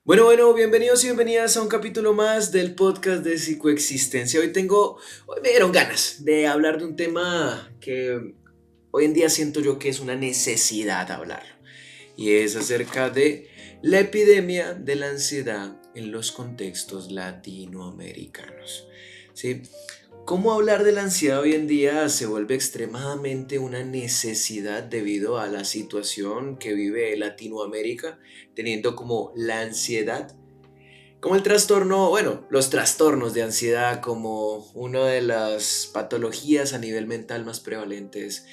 Bueno, bienvenidos y bienvenidas a un capítulo más del podcast de psicoexistencia. Hoy me dieron ganas de hablar de un tema que hoy en día siento yo que es una necesidad hablarlo. Y es acerca de la epidemia de la ansiedad en los contextos latinoamericanos. ¿Sí? ¿Cómo hablar de la ansiedad hoy en día se vuelve extremadamente una necesidad debido a la situación que vive Latinoamérica, teniendo como la ansiedad como el trastorno, bueno, los trastornos de ansiedad como una de las patologías a nivel mental más prevalentes,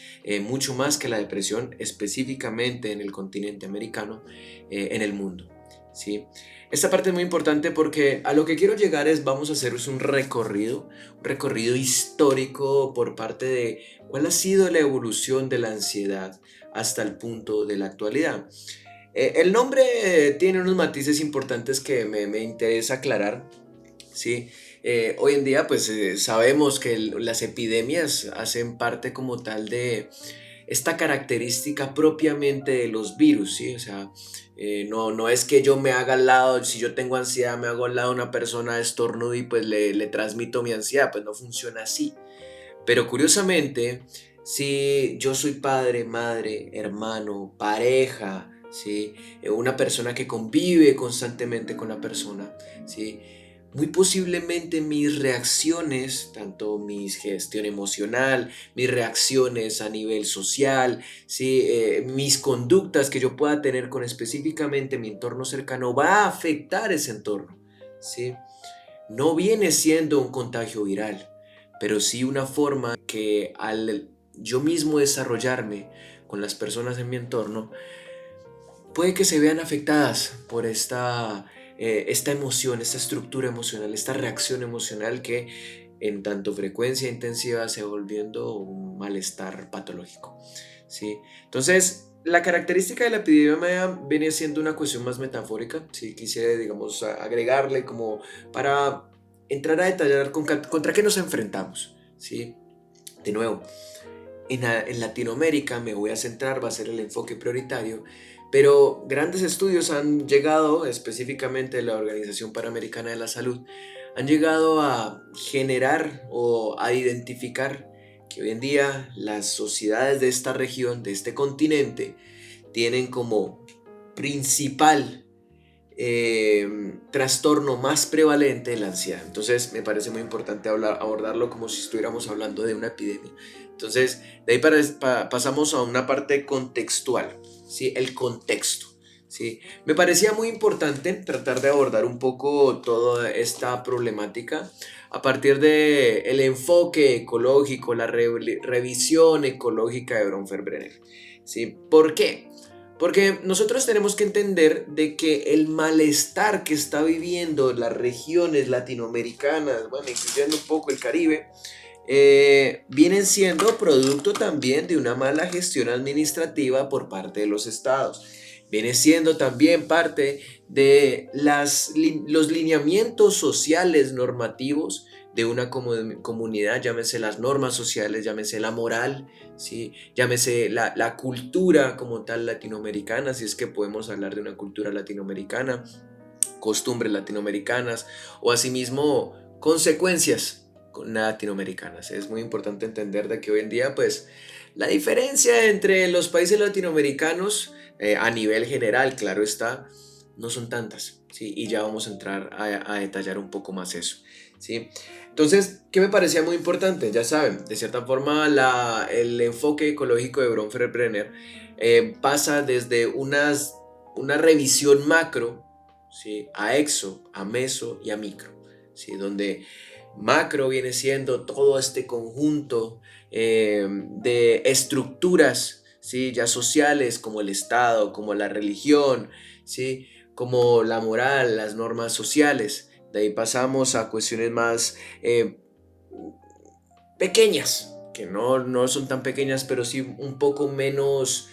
mucho más que la depresión, específicamente en el continente americano, en el mundo? ¿Sí? Esta parte es muy importante porque a lo que quiero llegar es, vamos a hacer un recorrido histórico por parte de cuál ha sido la evolución de la ansiedad hasta el punto de la actualidad. El nombre tiene unos matices importantes que me interesa aclarar, ¿sí? Hoy en día pues sabemos que las epidemias hacen parte como tal de esta característica propiamente de los virus, ¿sí? O sea, no es que yo me haga al lado, si yo tengo ansiedad, me hago al lado de una persona, estornudo y pues le transmito mi ansiedad, pues no funciona así. Pero curiosamente, si yo soy padre, madre, hermano, pareja, ¿sí? Una persona que convive constantemente con la persona, ¿sí? Muy posiblemente mis reacciones, tanto mi gestión emocional, mis reacciones a nivel social, ¿sí? Mis conductas que yo pueda tener con específicamente mi entorno cercano, va a afectar ese entorno, ¿sí? No viene siendo un contagio viral, pero sí una forma que al yo mismo desarrollarme con las personas en mi entorno, puede que se vean afectadas por esta emoción, esta estructura emocional, esta reacción emocional que en tanto frecuencia e intensidad se va volviendo un malestar patológico, ¿sí? Entonces, la característica de la epidemia viene siendo una cuestión más metafórica, si quisiera, digamos, agregarle como para entrar a detallar contra qué nos enfrentamos, ¿sí? De nuevo, en Latinoamérica me voy a centrar, va a ser el enfoque prioritario, pero grandes estudios han llegado, específicamente de la Organización Panamericana de la Salud, han llegado a generar o a identificar que hoy en día las sociedades de esta región, de este continente, tienen como principal trastorno más prevalente la ansiedad. Entonces me parece muy importante abordarlo como si estuviéramos hablando de una epidemia. Entonces de ahí pasamos a una parte contextual, ¿sí? El contexto. ¿Sí? Me parecía muy importante tratar de abordar un poco toda esta problemática a partir del el enfoque ecológico, la revisión ecológica de Bronfenbrenner. ¿Sí? ¿Por qué? Porque nosotros tenemos que entender de que el malestar que está viviendo las regiones latinoamericanas, bueno, incluyendo un poco el Caribe, vienen siendo producto también de una mala gestión administrativa por parte de los estados. Viene siendo también parte de los lineamientos sociales normativos de una comunidad, llámese las normas sociales, llámese la moral, ¿sí? Llámese la cultura como tal latinoamericana, si es que podemos hablar de una cultura latinoamericana, costumbres latinoamericanas o asimismo consecuencias latinoamericanas. Es muy importante entender de que hoy en día pues la diferencia entre los países latinoamericanos a nivel general, claro está, no son tantas, ¿sí? Y ya vamos a entrar a detallar un poco más eso, ¿sí? Entonces, ¿qué me parecía muy importante? Ya saben, de cierta forma el enfoque ecológico de Bronfenbrenner pasa desde una revisión macro, ¿sí? A exo, a meso y a micro, ¿sí? Donde macro viene siendo todo este conjunto de estructuras, ¿sí? Ya sociales como el Estado, como la religión, ¿sí? Como la moral, las normas sociales. De ahí pasamos a cuestiones más pequeñas, que no son tan pequeñas, pero sí un poco menos,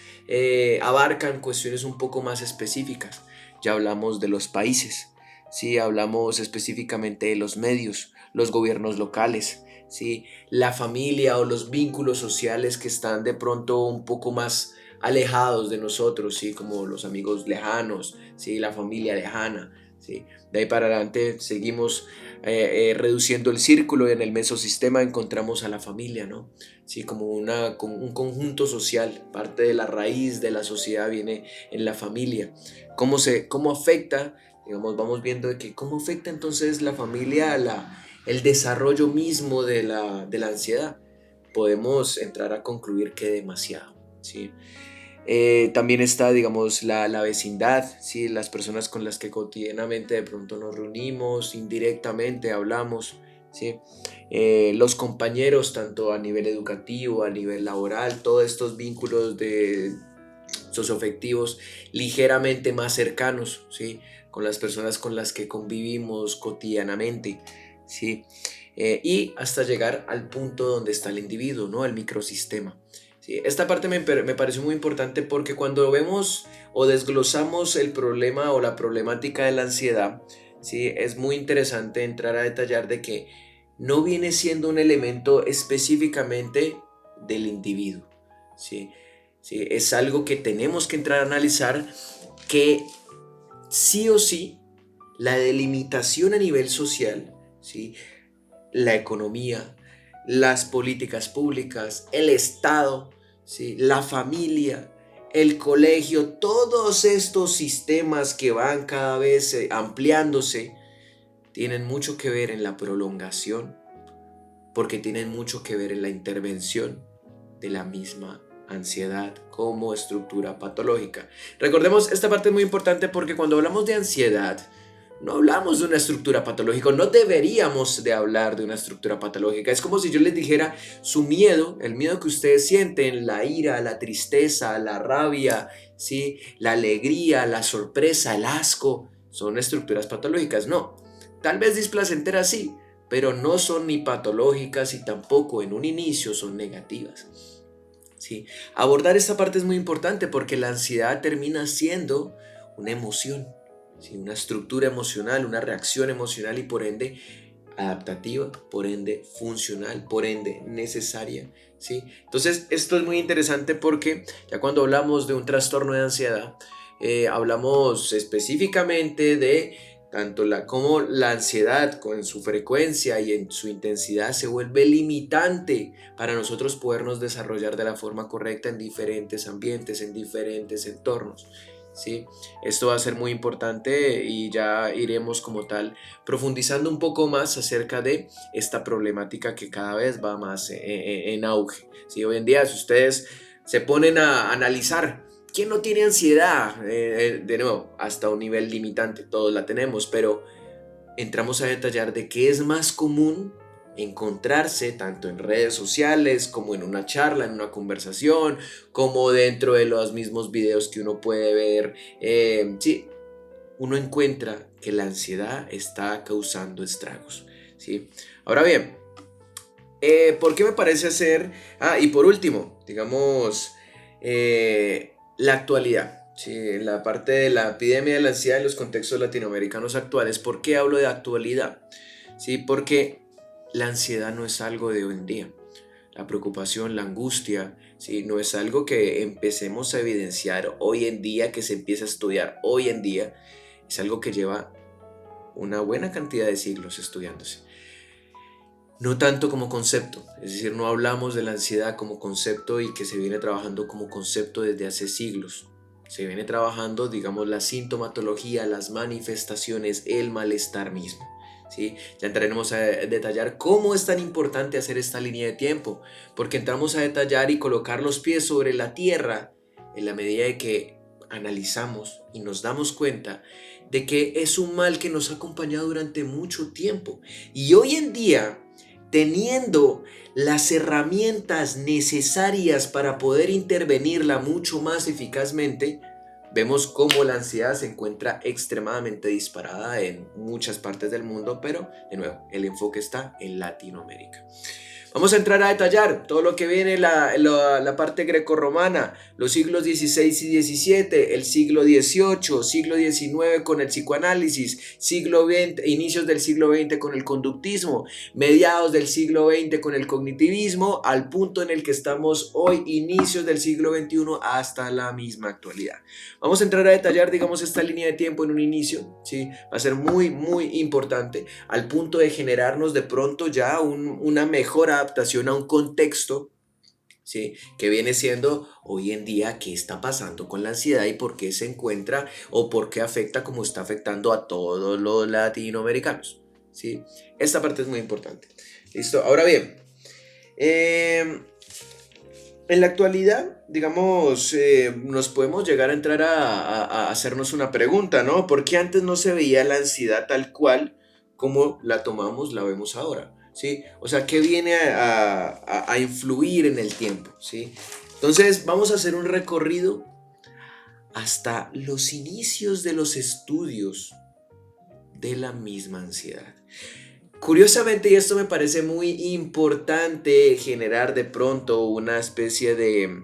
abarcan cuestiones un poco más específicas. Ya hablamos de los países, ¿sí? Hablamos específicamente de los medios, los gobiernos locales, ¿sí? La familia o los vínculos sociales que están de pronto un poco más alejados de nosotros, ¿sí? Como los amigos lejanos, ¿sí? La familia lejana. ¿sí? De ahí para adelante seguimos reduciendo el círculo y en el mesosistema encontramos a la familia, ¿no? Sí, como un conjunto social, parte de la raíz de la sociedad viene en la familia. ¿Cómo afecta? Digamos, vamos viendo de que cómo afecta entonces la familia a el desarrollo mismo de la ansiedad. Podemos entrar a concluir que demasiado, ¿sí? También está, digamos, la vecindad, ¿sí? Las personas con las que cotidianamente de pronto nos reunimos, indirectamente hablamos, ¿sí? Los compañeros, tanto a nivel educativo, a nivel laboral, todos estos vínculos socioafectivos ligeramente más cercanos, ¿sí? Con las personas con las que convivimos cotidianamente, ¿sí? Y hasta llegar al punto donde está el individuo, ¿no? El microsistema. Sí, esta parte me pareció muy importante porque cuando vemos o desglosamos el problema o la problemática de la ansiedad, ¿sí? Es muy interesante entrar a detallar de que no viene siendo un elemento específicamente del individuo, ¿sí? Sí, es algo que tenemos que entrar a analizar, que sí o sí la delimitación a nivel social, ¿sí? La economía, las políticas públicas, el Estado, ¿sí? La familia, el colegio, todos estos sistemas que van cada vez ampliándose, tienen mucho que ver en la prolongación, porque tienen mucho que ver en la intervención de la misma ansiedad como estructura patológica. Recordemos, esta parte es muy importante porque cuando hablamos de ansiedad, no hablamos de una estructura patológica, no deberíamos de hablar de una estructura patológica. Es como si yo les dijera su miedo, el miedo que ustedes sienten, la ira, la tristeza, la rabia, ¿sí? La alegría, la sorpresa, el asco, son estructuras patológicas. No, tal vez displacenteras sí, pero no son ni patológicas y tampoco en un inicio son negativas. ¿Sí? Abordar esta parte es muy importante porque la ansiedad termina siendo una emoción, ¿sí? Una estructura emocional, una reacción emocional y por ende adaptativa, por ende funcional, por ende necesaria, ¿sí? Entonces esto es muy interesante porque ya cuando hablamos de un trastorno de ansiedad, hablamos específicamente de tanto como la ansiedad con su frecuencia y en su intensidad se vuelve limitante para nosotros podernos desarrollar de la forma correcta en diferentes ambientes, en diferentes entornos, ¿sí? Esto va a ser muy importante y ya iremos como tal profundizando un poco más acerca de esta problemática que cada vez va más en auge, ¿sí? Hoy en día, si ustedes se ponen a analizar quién no tiene ansiedad, de nuevo, hasta un nivel limitante, todos la tenemos, pero entramos a detallar de qué es más común encontrarse tanto en redes sociales como en una charla, en una conversación, como dentro de los mismos videos que uno puede ver. Sí, uno encuentra que la ansiedad está causando estragos, ¿sí? Ahora bien, ¿por qué me parece ser? Y por último, digamos, la actualidad. Sí, en la parte de la epidemia de la ansiedad en los contextos latinoamericanos actuales. ¿Por qué hablo de actualidad? Sí, porque la ansiedad no es algo de hoy en día. La preocupación, la angustia, ¿sí? No es algo que empecemos a evidenciar hoy en día, que se empieza a estudiar hoy en día. Es algo que lleva una buena cantidad de siglos estudiándose. No tanto como concepto, es decir, no hablamos de la ansiedad como concepto y que se viene trabajando como concepto desde hace siglos. Se viene trabajando, digamos, la sintomatología, las manifestaciones, el malestar mismo, ¿sí? Ya entraremos a detallar cómo es tan importante hacer esta línea de tiempo, porque entramos a detallar y colocar los pies sobre la tierra en la medida de que analizamos y nos damos cuenta de que es un mal que nos ha acompañado durante mucho tiempo. Y hoy en día, teniendo las herramientas necesarias para poder intervenirla mucho más eficazmente, vemos cómo la ansiedad se encuentra extremadamente disparada en muchas partes del mundo, pero de nuevo, el enfoque está en Latinoamérica. Vamos a entrar a detallar todo lo que viene la parte grecorromana, los siglos XVI y XVII, el siglo XVIII, siglo XIX con el psicoanálisis, siglo XX, inicios del siglo XX con el conductismo, mediados del siglo XX con el cognitivismo, al punto en el que estamos hoy, inicios del siglo XXI hasta la misma actualidad. Vamos a entrar a detallar, digamos, esta línea de tiempo en un inicio, ¿sí? Va a ser muy, muy importante, al punto de generarnos de pronto ya una mejor adaptación a un contexto, ¿sí? Que viene siendo hoy en día qué está pasando con la ansiedad y por qué se encuentra o por qué afecta como está afectando a todos los latinoamericanos, ¿sí? Esta parte es muy importante. ¿Listo? Ahora bien, en la actualidad, digamos, nos podemos llegar a entrar a hacernos una pregunta, ¿no? ¿Por qué antes no se veía la ansiedad tal cual como la tomamos, la vemos ahora? ¿Sí? O sea, ¿qué viene a influir en el tiempo? ¿Sí? Entonces, vamos a hacer un recorrido hasta los inicios de los estudios de la misma ansiedad. Curiosamente, y esto me parece muy importante generar de pronto una especie de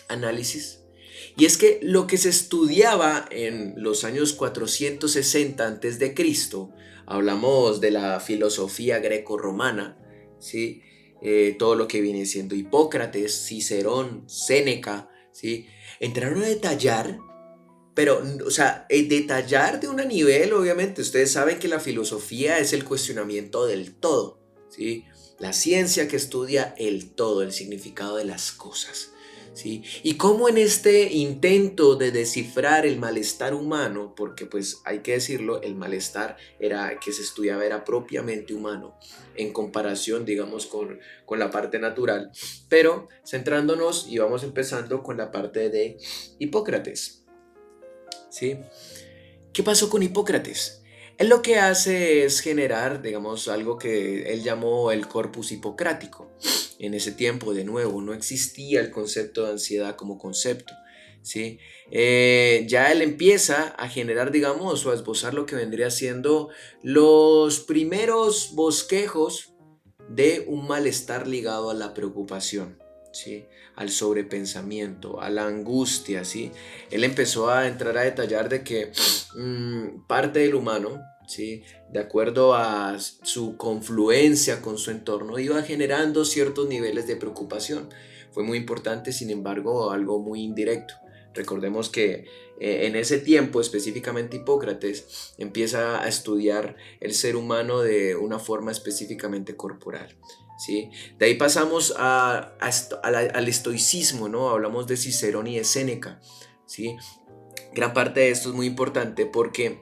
análisis, y es que lo que se estudiaba en los años 460 antes de Cristo, hablamos de la filosofía grecorromana, ¿sí? Todo lo que viene siendo Hipócrates, Cicerón, Séneca, ¿sí? Entraron a detallar, pero, o sea, detallar de un nivel, obviamente, ustedes saben que la filosofía es el cuestionamiento del todo, ¿sí? La ciencia que estudia el todo, el significado de las cosas, ¿sí? Y cómo en este intento de descifrar el malestar humano, porque pues hay que decirlo, el malestar que se estudiaba era propiamente humano, en comparación, digamos, con la parte natural, pero centrándonos y vamos empezando con la parte de Hipócrates. ¿Sí? ¿Qué pasó con Hipócrates? Él lo que hace es generar, digamos, algo que él llamó el corpus hipocrático. En ese tiempo, de nuevo, no existía el concepto de ansiedad como concepto, ¿sí? Ya él empieza a generar, digamos, o a esbozar lo que vendría siendo los primeros bosquejos de un malestar ligado a la preocupación, ¿sí? Al sobrepensamiento, a la angustia, ¿sí? Él empezó a entrar a detallar de que parte del humano, ¿sí? De acuerdo a su confluencia con su entorno, iba generando ciertos niveles de preocupación. Fue muy importante, sin embargo, algo muy indirecto. Recordemos que en ese tiempo, específicamente Hipócrates, empieza a estudiar el ser humano de una forma específicamente corporal, ¿sí? De ahí pasamos al estoicismo, ¿no? Hablamos de Cicerón y de Séneca, ¿sí? Gran parte de esto es muy importante porque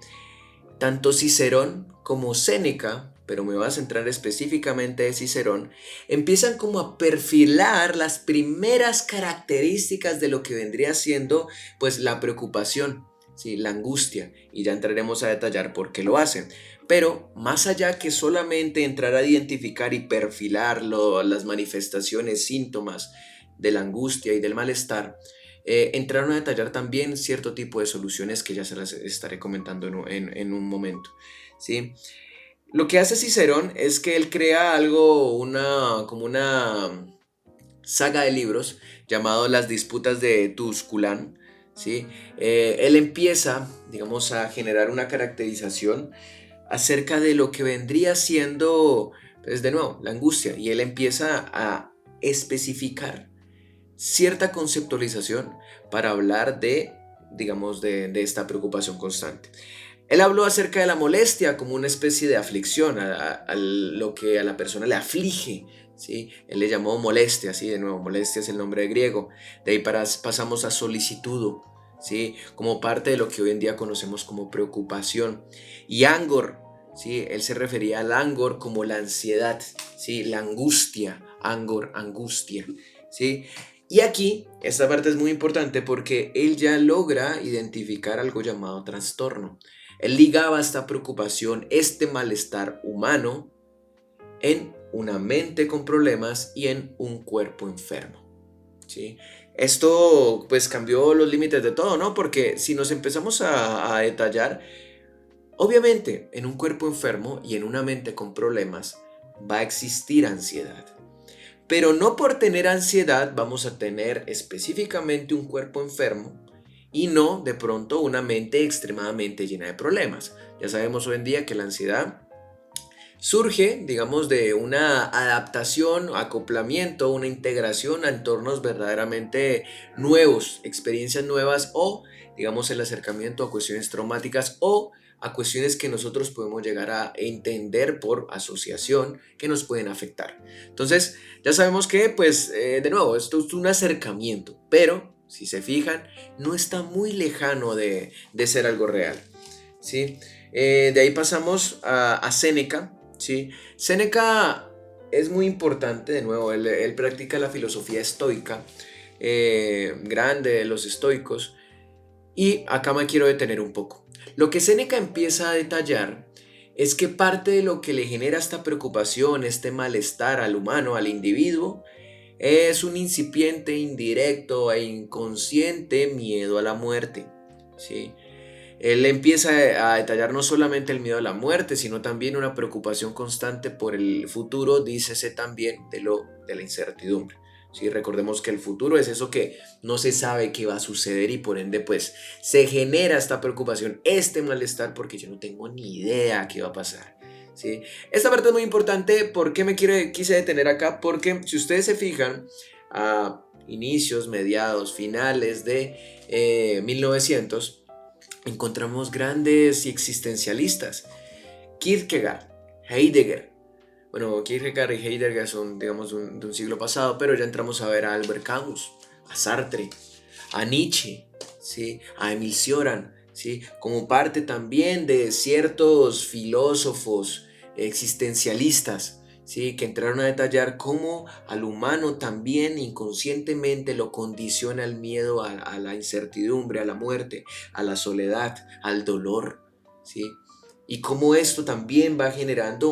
tanto Cicerón como Séneca, pero me voy a centrar específicamente de Cicerón, empiezan como a perfilar las primeras características de lo que vendría siendo pues la preocupación, ¿sí? La angustia, y ya entraremos a detallar por qué lo hacen. Pero más allá que solamente entrar a identificar y perfilar las manifestaciones, síntomas de la angustia y del malestar, entraron a detallar también cierto tipo de soluciones que ya se las estaré comentando en un momento, ¿sí? Lo que hace Cicerón es que él crea algo, como una saga de libros llamado Las Disputas de Tusculán, ¿sí? Él empieza, digamos, a generar una caracterización acerca de lo que vendría siendo, pues de nuevo, la angustia, y él empieza a especificar cierta conceptualización para hablar de, digamos, de esta preocupación constante. Él habló acerca de la molestia como una especie de aflicción, a lo que a la persona le aflige, ¿sí? Él le llamó molestia, ¿sí? De nuevo, molestia es el nombre griego. De ahí pasamos a solicitudo, ¿sí? Como parte de lo que hoy en día conocemos como preocupación. Y angor, ¿sí? Él se refería al angor como la ansiedad, ¿sí? La angustia, angor, angustia, ¿sí? Y aquí, esta parte es muy importante porque él ya logra identificar algo llamado trastorno. Él ligaba esta preocupación, este malestar humano, en una mente con problemas y en un cuerpo enfermo, ¿sí? Esto pues cambió los límites de todo, ¿no? Porque si nos empezamos a detallar, obviamente en un cuerpo enfermo y en una mente con problemas, va a existir ansiedad. Pero no por tener ansiedad vamos a tener específicamente un cuerpo enfermo y no de pronto una mente extremadamente llena de problemas. Ya sabemos hoy en día que la ansiedad surge, digamos, de una adaptación, acoplamiento, una integración a entornos verdaderamente nuevos, experiencias nuevas o, digamos, el acercamiento a cuestiones traumáticas o a cuestiones que nosotros podemos llegar a entender por asociación que nos pueden afectar. Entonces, ya sabemos que, pues, de nuevo, esto es un acercamiento, pero, si se fijan, no está muy lejano de ser algo real, ¿sí? De ahí pasamos a Séneca, ¿sí? Séneca es muy importante, de nuevo, él practica la filosofía estoica, grande de los estoicos, y acá me quiero detener un poco. Lo que Séneca empieza a detallar es que parte de lo que le genera esta preocupación, este malestar al humano, al individuo, es un incipiente, indirecto e inconsciente miedo a la muerte, ¿sí? Él empieza a detallar no solamente el miedo a la muerte, sino también una preocupación constante por el futuro, dícese también de la incertidumbre. Sí, recordemos que el futuro es eso que no se sabe qué va a suceder y por ende pues se genera esta preocupación, este malestar porque yo no tengo ni idea qué va a pasar. ¿Sí? Esta parte es muy importante. ¿Por qué quise detener acá? Porque si ustedes se fijan a inicios, mediados, finales de 1900, encontramos grandes y existencialistas. Kierkegaard, Heidegger. Bueno, Kierkegaard y Heidegger son, digamos, de un siglo pasado, pero ya entramos a ver a Albert Camus, a Sartre, a Nietzsche, ¿sí? A Emil Cioran, ¿sí? Como parte también de ciertos filósofos existencialistas, ¿sí? Que entraron a detallar cómo al humano también inconscientemente lo condiciona el miedo a la incertidumbre, a la muerte, a la soledad, al dolor, ¿sí? Y cómo esto también va generando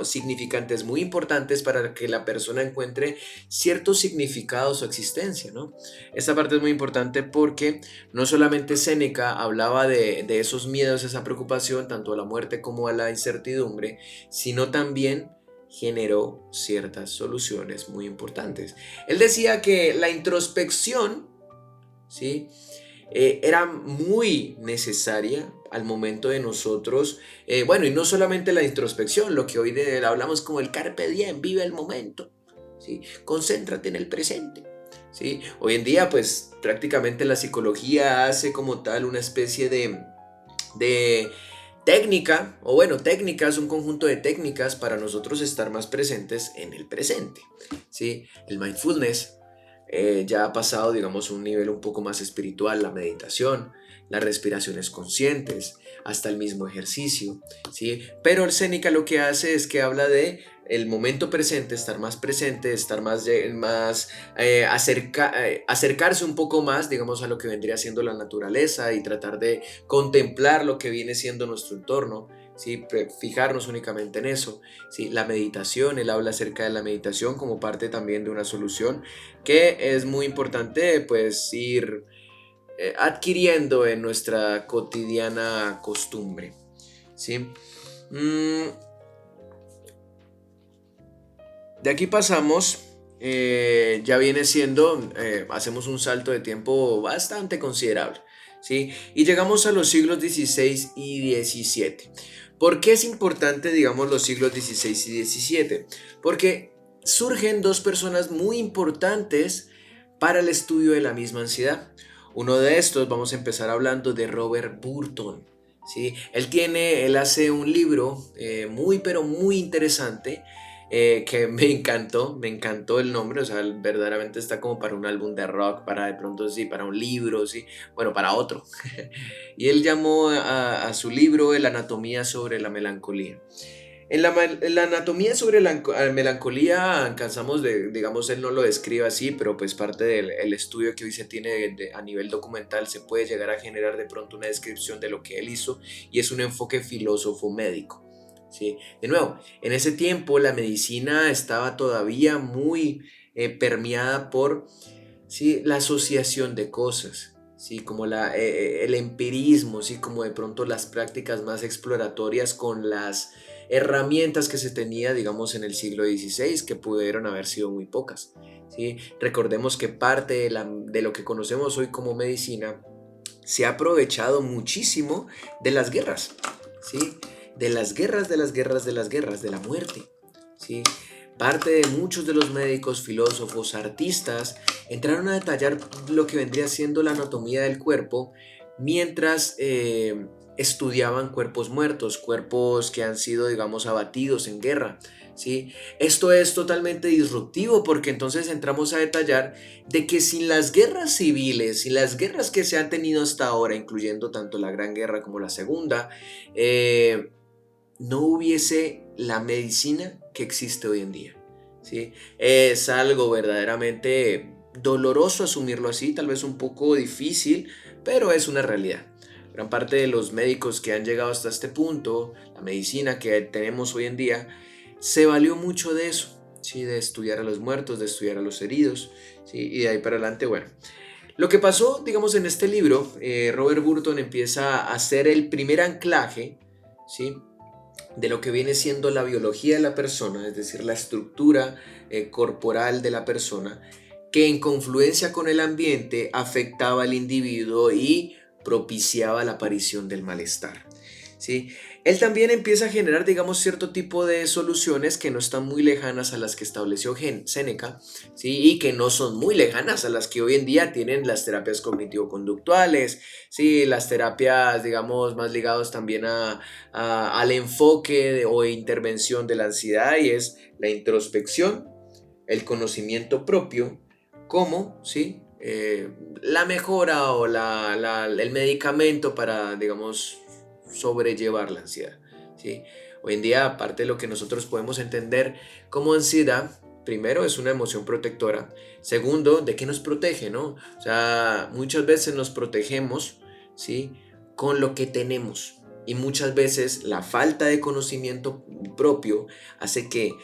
significantes muy importantes para que la persona encuentre ciertos significados a su existencia, ¿no? Esta parte es muy importante porque no solamente Séneca hablaba de esos miedos, esa preocupación, tanto a la muerte como a la incertidumbre, sino también generó ciertas soluciones muy importantes. Él decía que la introspección, ¿sí? Era muy necesaria al momento de nosotros, bueno, y no solamente la introspección, lo que hoy hablamos como el carpe diem, vive el momento, ¿sí? Concéntrate en el presente, ¿sí? Hoy en día, pues prácticamente la psicología hace como tal una especie de técnica, o bueno, técnicas, un conjunto de técnicas para nosotros estar más presentes en el presente, ¿sí? El mindfulness ya ha pasado, digamos, a un nivel un poco más espiritual, la meditación, las respiraciones conscientes, hasta el mismo ejercicio, ¿sí? Pero el Séneca lo que hace es que habla de el momento presente, estar acercarse un poco más, digamos, a lo que vendría siendo la naturaleza y tratar de contemplar lo que viene siendo nuestro entorno, ¿sí? Fijarnos únicamente en eso, ¿sí? La meditación, él habla acerca de la meditación como parte también de una solución que es muy importante pues ir adquiriendo en nuestra cotidiana costumbre, ¿sí? Mm, de aquí pasamos, ya viene siendo, hacemos un salto de tiempo bastante considerable, ¿sí? Y llegamos a los siglos XVI y XVII. ¿Por qué es importante, digamos, los siglos XVI y XVII? Porque surgen dos personas muy importantes para el estudio de la misma ansiedad. Uno de estos, vamos a empezar hablando de Robert Burton, ¿sí? Él hace un libro muy, pero muy interesante, que me encantó el nombre, o sea, verdaderamente está como para un álbum de rock, para de pronto sí, para un libro, sí, bueno, para otro. Y él llamó a su libro El anatomía sobre la melancolía. En la anatomía sobre la melancolía alcanzamos digamos, él no lo describe así, pero pues parte del el estudio que hoy se tiene a nivel documental se puede llegar a generar de pronto una descripción de lo que él hizo y es un enfoque filósofo médico, ¿sí? De nuevo, en ese tiempo la medicina estaba todavía muy permeada por, ¿sí? La asociación de cosas. ¿sí? Como el empirismo, ¿sí? Como de pronto las prácticas más exploratorias con las herramientas que se tenía, digamos, en el siglo XVI, que pudieron haber sido muy pocas, ¿sí? Recordemos que parte de lo que conocemos hoy como medicina se ha aprovechado muchísimo de las guerras, ¿sí? De las guerras, de las guerras, de las guerras, de la muerte, ¿sí? Parte de muchos de los médicos, filósofos, artistas entraron a detallar lo que vendría siendo la anatomía del cuerpo mientras estudiaban cuerpos muertos, cuerpos que han sido, digamos, abatidos en guerra, ¿sí? Esto es totalmente disruptivo porque entonces entramos a detallar de que sin las guerras civiles, sin las guerras que se han tenido hasta ahora, incluyendo tanto la Gran Guerra como la Segunda, no hubiese la medicina que existe hoy en día, ¿sí? Es algo verdaderamente doloroso asumirlo así, tal vez un poco difícil, pero es una realidad. Gran parte de los médicos que han llegado hasta este punto, la medicina que tenemos hoy en día, se valió mucho de eso, ¿sí? De estudiar a los muertos, de estudiar a los heridos, ¿sí? Y de ahí para adelante, bueno. Lo que pasó, digamos, en este libro, Robert Burton empieza a hacer el primer anclaje, ¿sí? De lo que viene siendo la biología de la persona, es decir, la estructura corporal de la persona, que en confluencia con el ambiente afectaba al individuo y propiciaba la aparición del malestar, ¿sí? Él también empieza a generar, digamos, cierto tipo de soluciones que no están muy lejanas a las que estableció Séneca, ¿sí? Y que no son muy lejanas a las que hoy en día tienen las terapias cognitivo-conductuales, ¿sí? Las terapias, digamos, más ligados también al enfoque o intervención de la ansiedad, y es la introspección, el conocimiento propio, como, ¿sí? La mejora o el medicamento para, digamos, sobrellevar la ansiedad, ¿sí? Hoy en día, aparte de lo que nosotros podemos entender como ansiedad, primero es una emoción protectora, segundo, ¿de qué nos protege, no? O sea, muchas veces nos protegemos, ¿sí? Con lo que tenemos, y muchas veces la falta de conocimiento propio hace que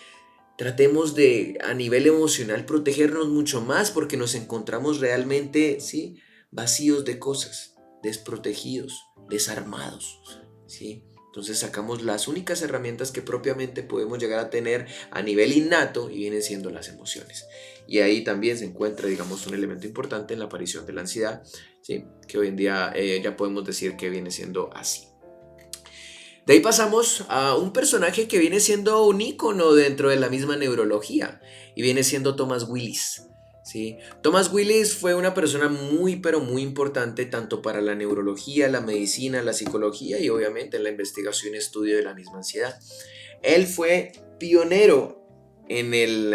tratemos de, a nivel emocional, protegernos mucho más porque nos encontramos realmente, ¿sí? Vacíos de cosas, desprotegidos, desarmados, ¿sí? Entonces sacamos las únicas herramientas que propiamente podemos llegar a tener a nivel innato y vienen siendo las emociones. Y ahí también se encuentra, digamos, un elemento importante en la aparición de la ansiedad, ¿sí? Que hoy en día ya podemos decir que viene siendo así. De ahí pasamos a un personaje que viene siendo un ícono dentro de la misma neurología y viene siendo Thomas Willis, ¿sí? Thomas Willis fue una persona muy pero muy importante tanto para la neurología, la medicina, la psicología y obviamente en la investigación y estudio de la misma ansiedad. Él fue pionero en el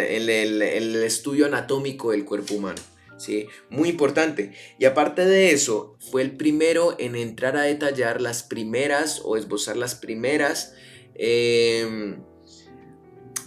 estudio anatómico del cuerpo humano, ¿sí? Muy importante. Y aparte de eso, fue el primero en entrar a detallar las primeras o esbozar las primeras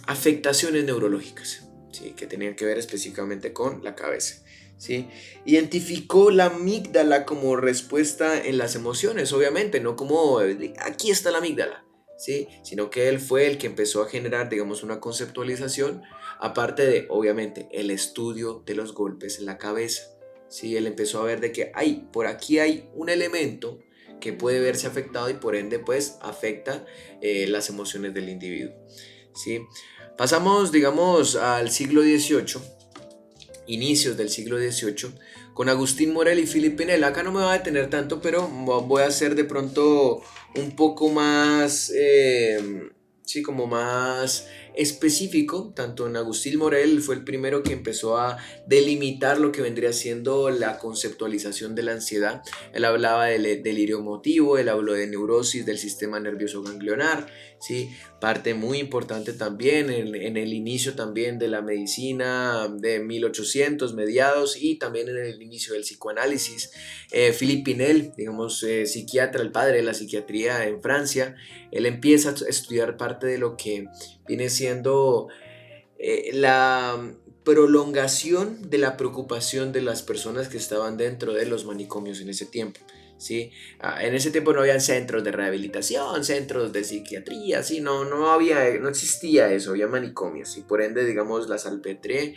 afectaciones neurológicas, ¿sí? Que tenían que ver específicamente con la cabeza, ¿sí? Identificó la amígdala como respuesta en las emociones, obviamente, no como aquí está la amígdala, ¿sí? Sino que él fue el que empezó a generar, digamos, una conceptualización, aparte de, obviamente, el estudio de los golpes en la cabeza, ¿sí? Él empezó a ver de que por aquí hay un elemento que puede verse afectado y por ende, pues, afecta las emociones del individuo, ¿sí? Pasamos, digamos, al siglo XVIII, inicios del siglo XVIII, con Agustín Morel y Philippe Pinel. Acá no me va a detener tanto, pero voy a hacer de pronto un poco más, sí, como más específico. Tanto en Agustín Morel fue el primero que empezó a delimitar lo que vendría siendo la conceptualización de la ansiedad. Él hablaba del delirio emotivo, él habló de neurosis del sistema nervioso ganglionar, ¿sí? Parte muy importante también en el inicio también de la medicina de 1800 mediados y también en el inicio del psicoanálisis. Philippe Pinel, digamos, psiquiatra, el padre de la psiquiatría en Francia, él empieza a estudiar parte de lo que viene siendo la prolongación de la preocupación de las personas que estaban dentro de los manicomios en ese tiempo, ¿sí? En ese tiempo no había centros de rehabilitación, centros de psiquiatría, ¿sí? No existía eso, había manicomios y por ende, digamos, la Salpêtrière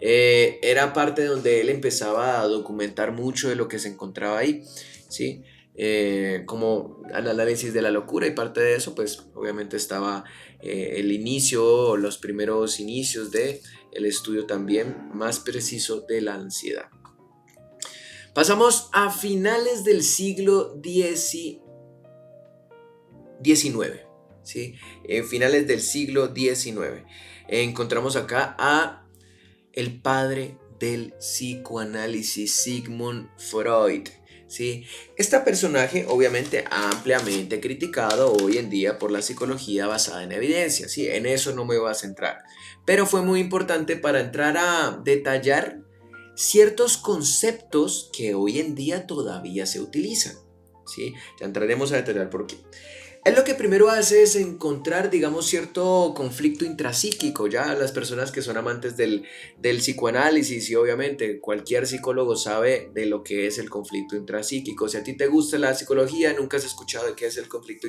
Era parte donde él empezaba a documentar mucho de lo que se encontraba ahí, ¿sí? Como el análisis de la locura, y parte de eso pues obviamente estaba el inicio, los primeros inicios de el estudio también más preciso de la ansiedad. Pasamos a finales del siglo XIX, ¿sí? En finales del siglo XIX encontramos acá a el padre del psicoanálisis, Sigmund Freud. ¿Sí? Este personaje obviamente ampliamente criticado hoy en día por la psicología basada en evidencia, ¿sí? En eso no me voy a centrar, pero fue muy importante para entrar a detallar ciertos conceptos que hoy en día todavía se utilizan, ¿sí? Ya entraremos a detallar por qué. Él lo que primero hace es encontrar, digamos, cierto conflicto intrapsíquico. Ya las personas que son amantes del psicoanálisis, y obviamente cualquier psicólogo sabe de lo que es el conflicto intrapsíquico. Si a ti te gusta la psicología, nunca has escuchado de qué es el conflicto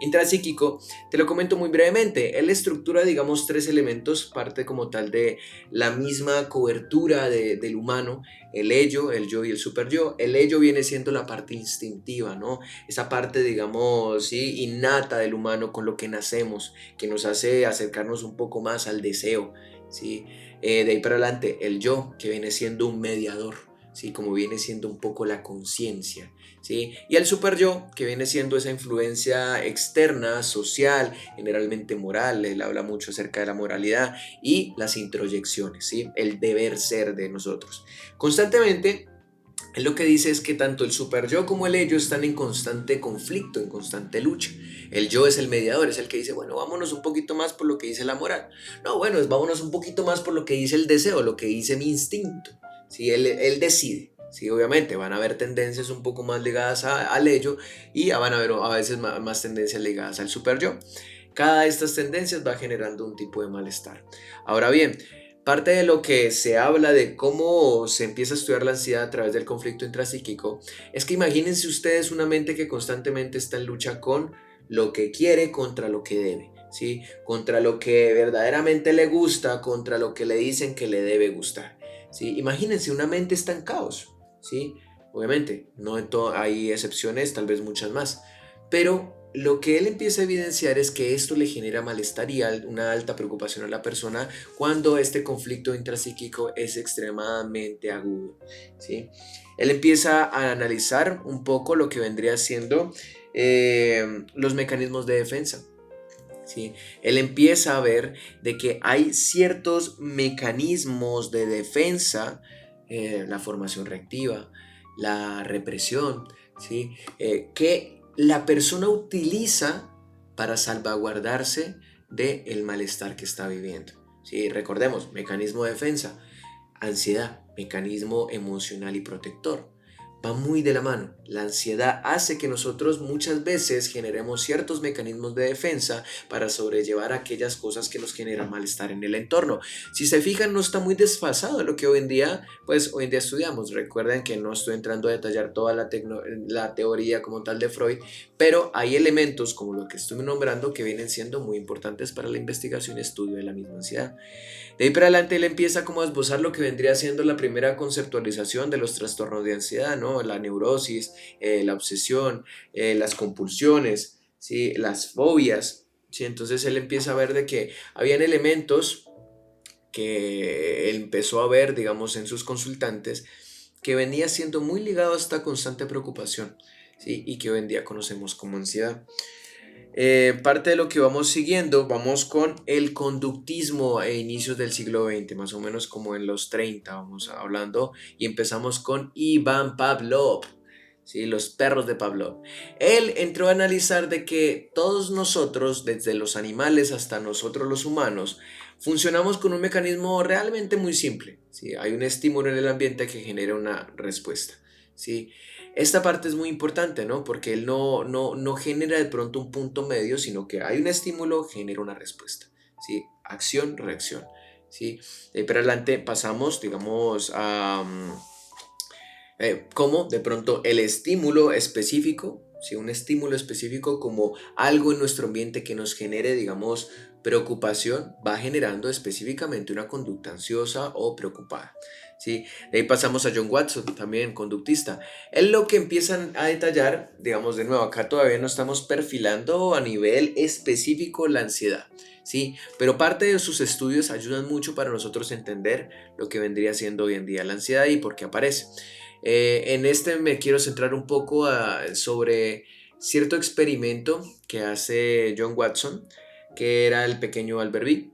intrapsíquico, te lo comento muy brevemente. Él estructura, digamos, tres elementos, parte como tal de la misma cobertura del humano: el ello, el yo y el superyo. El ello viene siendo la parte instintiva, ¿no? Esa parte, digamos, ¿sí?, innata del humano, con lo que nacemos, que nos hace acercarnos un poco más al deseo, ¿sí? De ahí para adelante, el yo, que viene siendo un mediador, ¿sí? Como viene siendo un poco la conciencia, ¿sí? Y el super yo, que viene siendo esa influencia externa, social, generalmente moral. Él habla mucho acerca de la moralidad y las introyecciones, ¿sí? El deber ser de nosotros. Constantemente, él lo que dice es que tanto el super yo como el ello están en constante conflicto, en constante lucha. El yo es el mediador, es el que dice, bueno, vámonos un poquito más por lo que dice la moral. No, bueno, vámonos un poquito más por lo que dice el deseo, lo que dice mi instinto. ¿Sí? Él decide. Sí, obviamente van a haber tendencias un poco más ligadas al ello, y van a haber a veces más tendencias ligadas al super yo. Cada de estas tendencias va generando un tipo de malestar. Ahora bien, parte de lo que se habla de cómo se empieza a estudiar la ansiedad a través del conflicto intrapsíquico es que imagínense ustedes una mente que constantemente está en lucha con lo que quiere contra lo que debe, ¿sí? Contra lo que verdaderamente le gusta, contra lo que le dicen que le debe gustar, ¿sí? Imagínense, una mente está en caos, ¿sí? Obviamente, no hay excepciones, tal vez muchas más, pero lo que él empieza a evidenciar es que esto le genera malestar y una alta preocupación a la persona cuando este conflicto intrapsíquico es extremadamente agudo, ¿sí? Él empieza a analizar un poco lo que vendría siendo los mecanismos de defensa, ¿sí? Él empieza a ver de que hay ciertos mecanismos de defensa, la formación reactiva, la represión, ¿sí? Que la persona utiliza para salvaguardarse del malestar que está viviendo, ¿sí? Recordemos, mecanismo de defensa, ansiedad, mecanismo emocional y protector. Va muy de la mano. La ansiedad hace que nosotros muchas veces generemos ciertos mecanismos de defensa para sobrellevar aquellas cosas que nos generan malestar en el entorno. Si se fijan, no está muy desfasado de lo que hoy en día estudiamos. Recuerden que no estoy entrando a detallar toda la teoría como tal de Freud, pero hay elementos como lo que estoy nombrando que vienen siendo muy importantes para la investigación y estudio de la misma ansiedad. De ahí para adelante él empieza como a esbozar lo que vendría siendo la primera conceptualización de los trastornos de ansiedad, ¿no? La neurosis, la obsesión, las compulsiones, ¿sí? Las fobias, ¿sí? Entonces él empieza a ver de que habían elementos que él empezó a ver, digamos, en sus consultantes, que venía siendo muy ligado a esta constante preocupación, ¿sí? Y que hoy en día conocemos como ansiedad. Parte de lo que vamos siguiendo, vamos con el conductismo a inicios del siglo XX, más o menos como en los 30 vamos hablando, y empezamos con Ivan Pavlov, ¿sí? Los perros de Pavlov. Él entró a analizar de que todos nosotros, desde los animales hasta nosotros los humanos, funcionamos con un mecanismo realmente muy simple, ¿sí? Hay un estímulo en el ambiente que genera una respuesta, ¿sí? Esta parte es muy importante, ¿no? Porque él no genera de pronto un punto medio, sino que hay un estímulo, genera una respuesta, ¿sí? Acción, reacción, ¿sí? De ahí para adelante pasamos, digamos, a cómo de pronto el estímulo específico, ¿sí? Un estímulo específico como algo en nuestro ambiente que nos genere, digamos, preocupación, va generando específicamente una conducta ansiosa o preocupada. ¿Sí? De ahí pasamos a John Watson, también conductista. Él lo que empiezan a detallar, digamos de nuevo, acá todavía no estamos perfilando a nivel específico la ansiedad, ¿sí? Pero parte de sus estudios ayudan mucho para nosotros entender lo que vendría siendo hoy en día la ansiedad y por qué aparece. En este me quiero centrar un poco sobre cierto experimento que hace John Watson, que era el pequeño Albert B.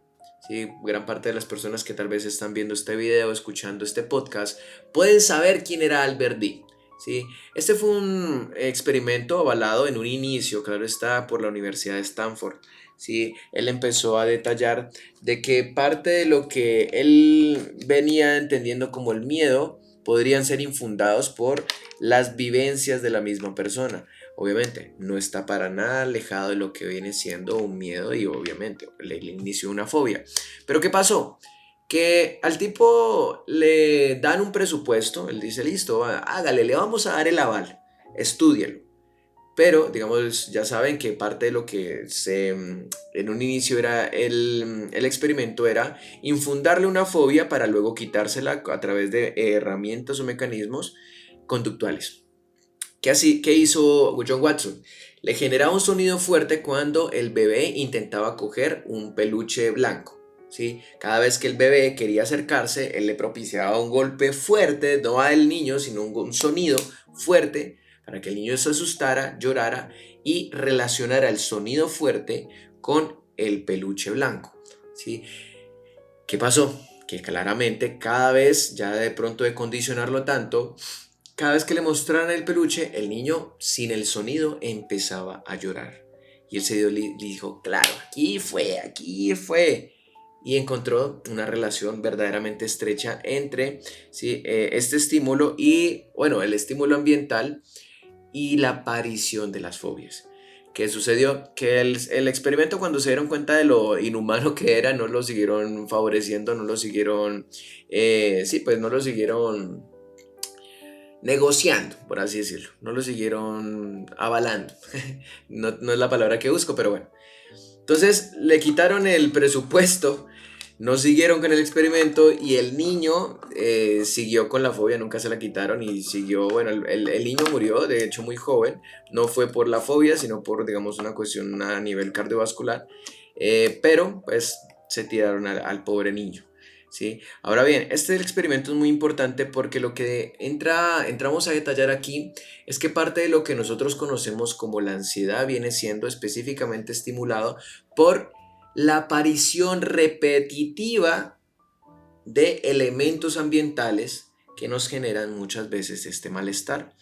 Sí, gran parte de las personas que tal vez están viendo este video, escuchando este podcast, pueden saber quién era Albert B. Sí, este fue un experimento avalado en un inicio, claro está, por la Universidad de Stanford. Sí, él empezó a detallar de que parte de lo que él venía entendiendo como el miedo podrían ser infundados por las vivencias de la misma persona. Obviamente, no está para nada alejado de lo que viene siendo un miedo y obviamente el inicio de una fobia. Pero ¿qué pasó? Que al tipo le dan un presupuesto, él dice, listo, hágale, le vamos a dar el aval, estúdielo. Pero, digamos, ya saben que parte de lo que en un inicio era el experimento era infundarle una fobia para luego quitársela a través de herramientas o mecanismos conductuales. ¿Qué hizo John Watson? Le generaba un sonido fuerte cuando el bebé intentaba coger un peluche blanco. ¿Sí? Cada vez que el bebé quería acercarse, él le propiciaba un golpe fuerte, no al niño, sino un sonido fuerte para que el niño se asustara, llorara y relacionara el sonido fuerte con el peluche blanco. ¿Sí? ¿Qué pasó? Que claramente cada vez, ya de pronto de condicionarlo tanto, cada vez que le mostraran el peluche, el niño, sin el sonido, empezaba a llorar. Y el se dijo, claro, aquí fue, aquí fue. Y encontró una relación verdaderamente estrecha entre, ¿sí? Este estímulo y, bueno, el estímulo ambiental y la aparición de las fobias. ¿Qué sucedió? Que el experimento, cuando se dieron cuenta de lo inhumano que era, no lo siguieron favoreciendo, no lo siguieron, pues no lo siguieron negociando, por así decirlo. No lo siguieron avalando. No es la palabra que busco, pero bueno. Entonces le quitaron el presupuesto, no siguieron con el experimento y el niño siguió con la fobia, nunca se la quitaron y siguió, bueno, el niño murió, de hecho muy joven, no fue por la fobia, sino por, digamos, una cuestión a nivel cardiovascular, pero pues se tiraron al pobre niño. ¿Sí? Ahora bien, este experimento es muy importante porque lo que entramos a detallar aquí es que parte de lo que nosotros conocemos como la ansiedad viene siendo específicamente estimulado por la aparición repetitiva de elementos ambientales que nos generan muchas veces este malestar.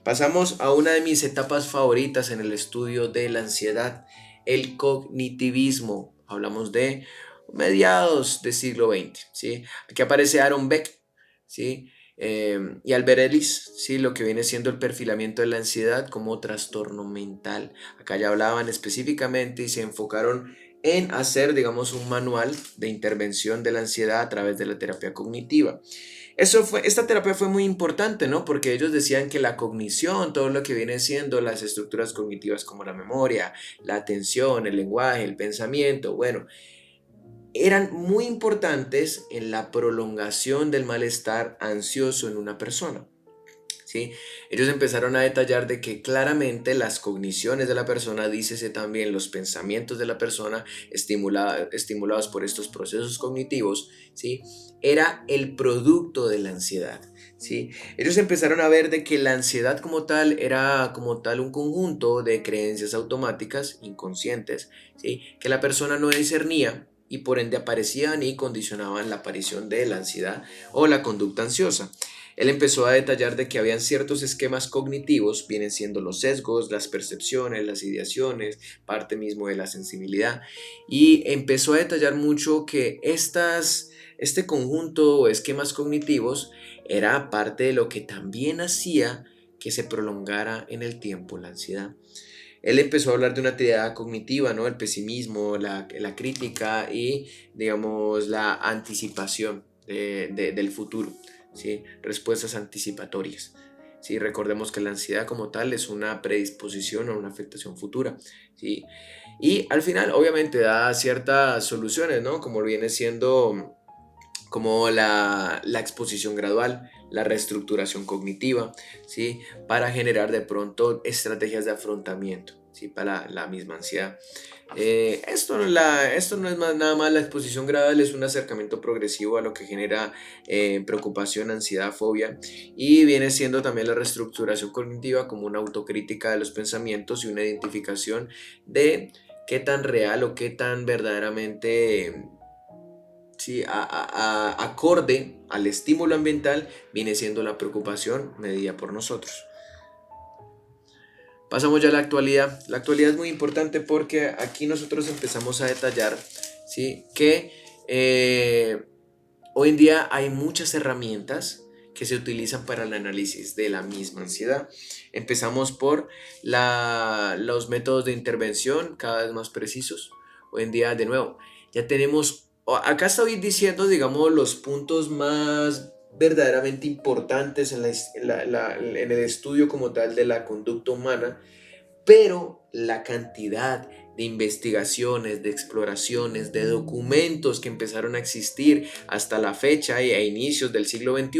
Pasamos a una de mis etapas favoritas en el estudio de la ansiedad, el cognitivismo. Hablamos de mediados del siglo XX, ¿sí? Aquí aparece Aaron Beck, ¿sí? Y Albert Ellis, ¿sí? Lo que viene siendo el perfilamiento de la ansiedad como trastorno mental. Acá ya hablaban específicamente y se enfocaron en hacer, digamos, un manual de intervención de la ansiedad a través de la terapia cognitiva. Esta terapia fue muy importante, ¿no? Porque ellos decían que la cognición, todo lo que viene siendo las estructuras cognitivas como la memoria, la atención, el lenguaje, el pensamiento, bueno, eran muy importantes en la prolongación del malestar ansioso en una persona. ¿Sí? Ellos empezaron a detallar de que claramente las cogniciones de la persona, dícese también los pensamientos de la persona estimulados por estos procesos cognitivos, ¿sí? Era el producto de la ansiedad. ¿Sí? Ellos empezaron a ver de que la ansiedad como tal era como tal un conjunto de creencias automáticas inconscientes, ¿sí? Que la persona no discernía y por ende aparecían y condicionaban la aparición de la ansiedad o la conducta ansiosa. Él empezó a detallar de que habían ciertos esquemas cognitivos, vienen siendo los sesgos, las percepciones, las ideaciones, parte mismo de la sensibilidad, y empezó a detallar mucho que este conjunto o esquemas cognitivos era parte de lo que también hacía que se prolongara en el tiempo la ansiedad. Él empezó a hablar de una teoría cognitiva, ¿no? El pesimismo, la crítica y, digamos, la anticipación del futuro. ¿Sí? Respuestas anticipatorias. ¿sí? Recordemos que la ansiedad como tal es una predisposición o una afectación futura, ¿sí? Y al final, obviamente, da ciertas soluciones, ¿no? Como viene siendo como la exposición gradual, la reestructuración cognitiva, ¿sí? Para generar de pronto estrategias de afrontamiento, ¿sí? Para la misma ansiedad. Esto no es nada más la exposición gradual, es un acercamiento progresivo a lo que genera preocupación, ansiedad, fobia, y viene siendo también la reestructuración cognitiva como una autocrítica de los pensamientos y una identificación de qué tan real o qué tan verdaderamente, sí, acorde al estímulo ambiental viene siendo la preocupación medida por nosotros. Pasamos ya a la actualidad. La actualidad es muy importante porque aquí nosotros empezamos a detallar, ¿sí? Que hoy en día hay muchas herramientas que se utilizan para el análisis de la misma ansiedad. Empezamos por los métodos de intervención cada vez más precisos. Hoy en día, de nuevo, ya tenemos, acá estoy diciendo, digamos, los puntos más verdaderamente importantes en el estudio como tal de la conducta humana, pero la cantidad de investigaciones, de exploraciones, de documentos que empezaron a existir hasta la fecha y a inicios del siglo XXI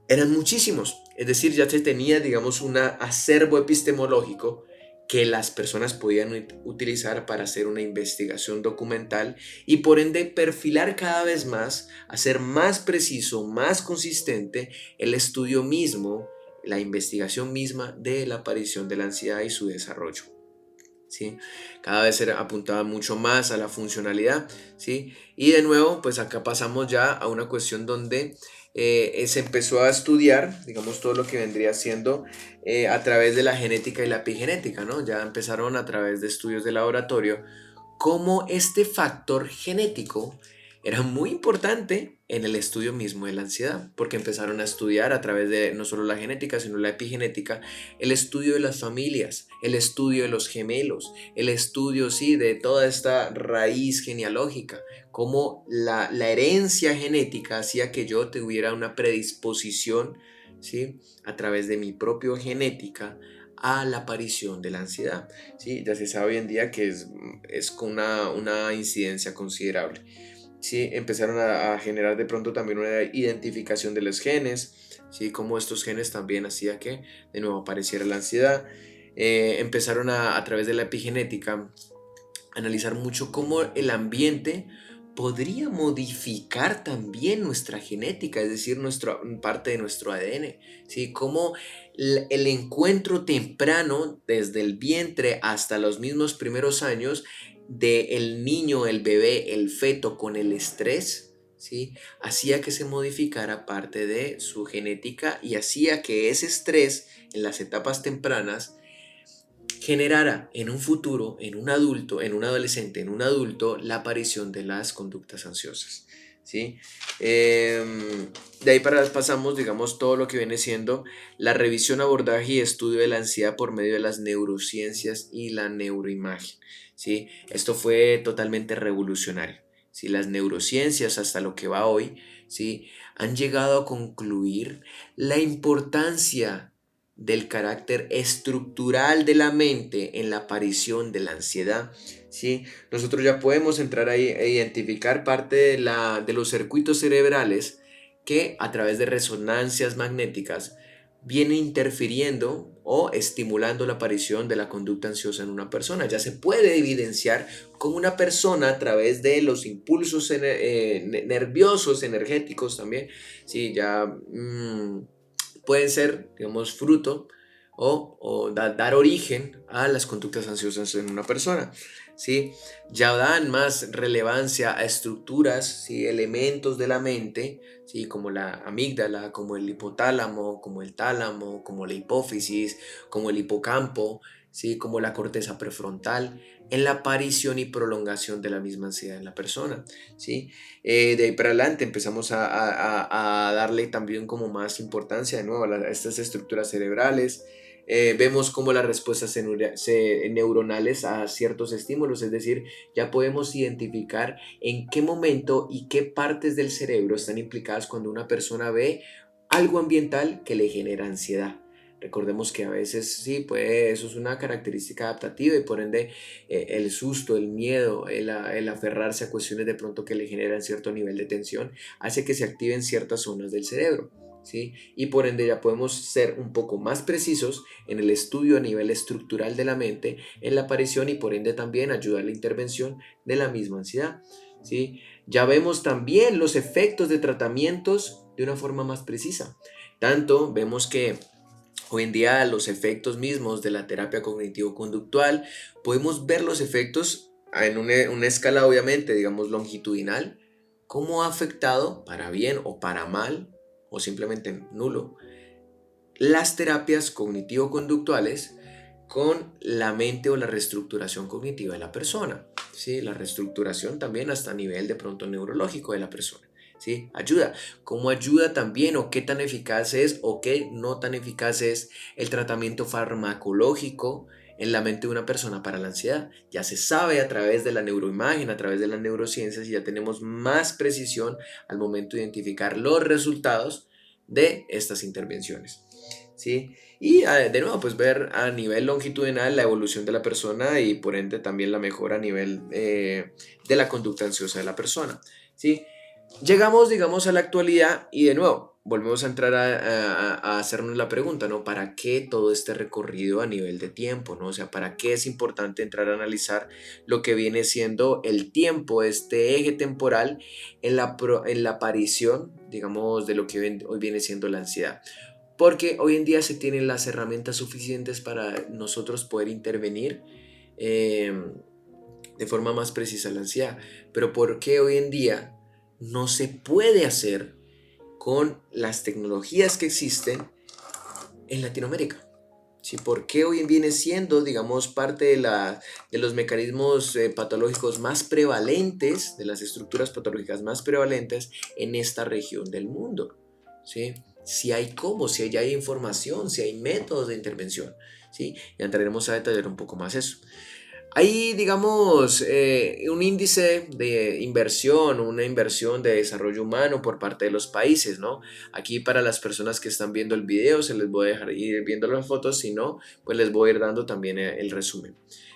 eran muchísimos. Es decir, ya se tenía, digamos, un acervo epistemológico que las personas podían utilizar para hacer una investigación documental y por ende perfilar cada vez más, hacer más preciso, más consistente el estudio mismo, la investigación misma de la aparición de la ansiedad y su desarrollo. ¿Sí? Cada vez se apuntaba mucho más a la funcionalidad, ¿sí? Y de nuevo, pues acá pasamos ya a una cuestión donde se empezó a estudiar, digamos, todo lo que vendría siendo a través de la genética y la epigenética, ¿no? Ya empezaron a través de estudios de laboratorio cómo este factor genético era muy importante en el estudio mismo de la ansiedad, porque empezaron a estudiar a través de no solo la genética, sino la epigenética, el estudio de las familias, el estudio de los gemelos, el estudio, sí, de toda esta raíz genealógica, cómo la herencia genética hacía que yo tuviera una predisposición, ¿sí? A través de mi propia genética a la aparición de la ansiedad. ¿Sí? Ya se sabe hoy en día que es con una incidencia considerable. ¿Sí? Empezaron a generar de pronto también una identificación de los genes, ¿sí? Como estos genes también hacía que de nuevo apareciera la ansiedad. Empezaron a través de la epigenética analizar mucho cómo el ambiente podría modificar también nuestra genética, es decir, parte de nuestro ADN, ¿sí? Cómo el encuentro temprano, desde el vientre hasta los mismos primeros años, del niño, el bebé, el feto con el estrés, ¿sí? Hacía que se modificara parte de su genética y hacía que ese estrés en las etapas tempranas generara en un futuro, en un adulto, en un adolescente, en un adulto, la aparición de las conductas ansiosas. ¿Sí? De ahí para pasamos, digamos, todo lo que viene siendo la revisión, abordaje y estudio de la ansiedad por medio de las neurociencias y la neuroimagen. ¿Sí? Esto fue totalmente revolucionario. ¿Sí? Las neurociencias, hasta lo que va hoy, ¿sí? Han llegado a concluir la importancia del carácter estructural de la mente en la aparición de la ansiedad, ¿sí? Nosotros ya podemos entrar ahí e identificar parte de los circuitos cerebrales que a través de resonancias magnéticas vienen interfiriendo o estimulando la aparición de la conducta ansiosa en una persona. Ya se puede evidenciar cómo una persona a través de los impulsos nerviosos, energéticos también, ¿sí? Ya pueden ser, digamos, fruto o dar origen a las conductas ansiosas en una persona, ¿sí? Ya dan más relevancia a estructuras, ¿sí? Elementos de la mente, ¿sí? Como la amígdala, como el hipotálamo, como el tálamo, como la hipófisis, como el hipocampo, ¿sí? Como la corteza prefrontal, en la aparición y prolongación de la misma ansiedad en la persona, ¿sí? De ahí para adelante empezamos a darle también como más importancia de nuevo a estas estructuras cerebrales. Vemos como las respuestas neuronales a ciertos estímulos, es decir, ya podemos identificar en qué momento y qué partes del cerebro están implicadas cuando una persona ve algo ambiental que le genera ansiedad. Recordemos que a veces sí, pues eso es una característica adaptativa y por ende el susto, el miedo, el aferrarse a cuestiones de pronto que le generan cierto nivel de tensión hace que se activen ciertas zonas del cerebro, ¿sí? Y por ende ya podemos ser un poco más precisos en el estudio a nivel estructural de la mente, en la aparición y por ende también ayudar a la intervención de la misma ansiedad, ¿sí? Ya vemos también los efectos de tratamientos de una forma más precisa. Tanto vemos que hoy en día los efectos mismos de la terapia cognitivo-conductual, podemos ver los efectos en una escala obviamente, digamos, longitudinal, cómo ha afectado para bien o para mal, o simplemente nulo, las terapias cognitivo-conductuales con la mente o la reestructuración cognitiva de la persona, ¿sí? La reestructuración también hasta a nivel de pronto neurológico de la persona, ¿sí? Ayuda. ¿Cómo ayuda también o qué tan eficaz es o qué no tan eficaz es el tratamiento farmacológico en la mente de una persona para la ansiedad? Ya se sabe a través de la neuroimagen, a través de las neurociencias y ya tenemos más precisión al momento de identificar los resultados de estas intervenciones, ¿sí? Y de nuevo, pues ver a nivel longitudinal la evolución de la persona y por ende también la mejora a nivel de la conducta ansiosa de la persona, ¿sí? Llegamos, digamos, a la actualidad y de nuevo volvemos a entrar a hacernos la pregunta, ¿no? ¿Para qué todo este recorrido a nivel de tiempo, ¿no? O sea, ¿para qué es importante entrar a analizar lo que viene siendo el tiempo, este eje temporal en la aparición, digamos, de lo que hoy viene siendo la ansiedad? Porque hoy en día se tienen las herramientas suficientes para nosotros poder intervenir eh, de forma más precisa la ansiedad. Pero ¿por qué hoy en día no se puede hacer con las tecnologías que existen en Latinoamérica? ¿Sí? ¿Por qué hoy viene siendo, digamos, parte de los mecanismos patológicos más prevalentes, de las estructuras patológicas más prevalentes en esta región del mundo? ¿Sí? Si hay cómo, si ya hay información, si hay métodos de intervención, ¿sí? Y entraremos a detallar un poco más eso. Hay, digamos, un índice de inversión, una inversión de desarrollo humano por parte de los países, ¿no? Aquí para las personas que están viendo el video se les voy a dejar ir viendo las fotos, si no, pues les voy a ir dando también el resumen.